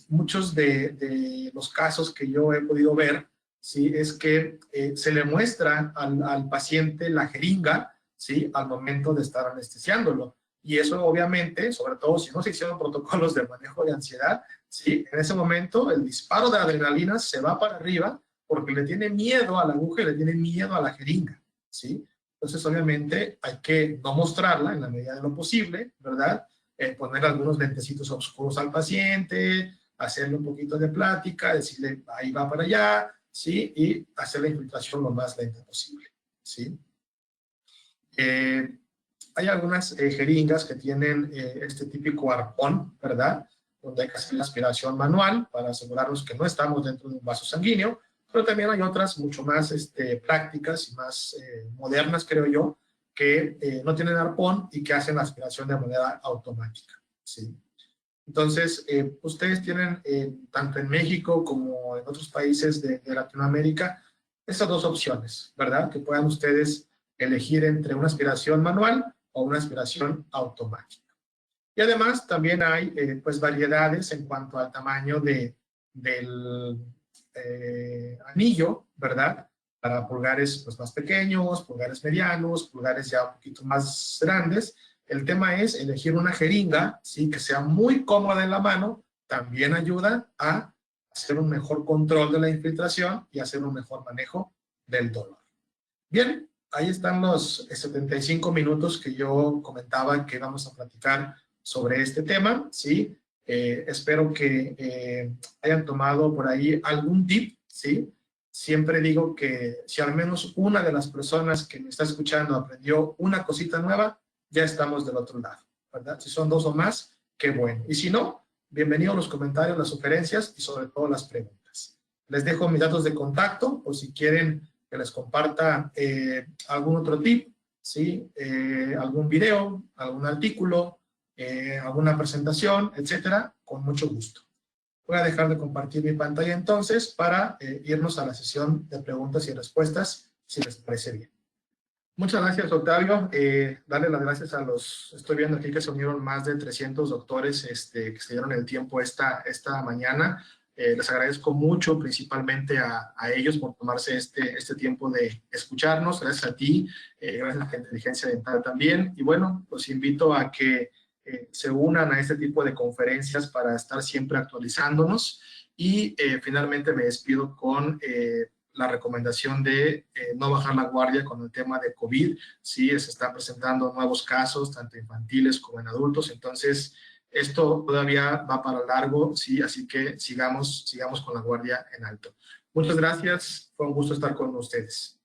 Muchos de los casos que yo he podido ver, ¿sí? Es que se le muestra al paciente la jeringa, ¿sí? Al momento de estar anestesiándolo. Y eso obviamente, sobre todo si no se hicieron protocolos de manejo de ansiedad, ¿sí? En ese momento el disparo de adrenalina se va para arriba porque le tiene miedo a la aguja y le tiene miedo a la jeringa, ¿sí? Entonces, obviamente, hay que no mostrarla en la medida de lo posible, ¿verdad? Poner algunos lentecitos oscuros al paciente, hacerle un poquito de plática, decirle, ahí va para allá, ¿sí? Y hacer la infiltración lo más lenta posible, ¿sí? Hay algunas jeringas que tienen este típico arpón, ¿verdad? Donde hay que hacer la aspiración manual para asegurarnos que no estamos dentro de un vaso sanguíneo, pero también hay otras mucho más prácticas y más modernas, creo yo, que no tienen arpón y que hacen la aspiración de manera automática, ¿sí? Entonces, ustedes tienen, tanto en México como en otros países de Latinoamérica, estas dos opciones, ¿verdad? Que puedan ustedes elegir entre una aspiración manual o una aspiración automática. Y además también hay pues variedades en cuanto al tamaño del anillo, ¿verdad? Para pulgares pues, más pequeños, pulgares medianos, pulgares ya un poquito más grandes. El tema es elegir una jeringa, ¿sí? Que sea muy cómoda en la mano, también ayuda a hacer un mejor control de la infiltración y hacer un mejor manejo del dolor. Bien, ahí están los 75 minutos que yo comentaba que vamos a platicar sobre este tema, ¿sí? Espero que hayan tomado por ahí algún tip, ¿sí? Siempre digo que si al menos una de las personas que me está escuchando aprendió una cosita nueva, ya estamos del otro lado, ¿verdad? Si son dos o más, qué bueno. Y si no, bienvenidos los comentarios, las sugerencias y sobre todo las preguntas. Les dejo mis datos de contacto o si quieren que les comparta algún otro tip, ¿sí? Algún video, algún artículo, alguna presentación, etcétera, con mucho gusto. Voy a dejar de compartir mi pantalla entonces para irnos a la sesión de preguntas y respuestas, si les parece bien. Muchas gracias, Octavio. Darle las gracias a estoy viendo aquí que se unieron más de 300 doctores que se dieron el tiempo esta mañana. Les agradezco mucho, principalmente a ellos por tomarse este tiempo de escucharnos. Gracias a ti, gracias a Inteligencia Dental también. Y bueno, los invito a que se unan a este tipo de conferencias para estar siempre actualizándonos. Y finalmente me despido con la recomendación de no bajar la guardia con el tema de COVID. Sí, se están presentando nuevos casos, tanto infantiles como en adultos. Entonces, esto todavía va para largo, sí, así que sigamos con la guardia en alto. Muchas gracias, fue un gusto estar con ustedes.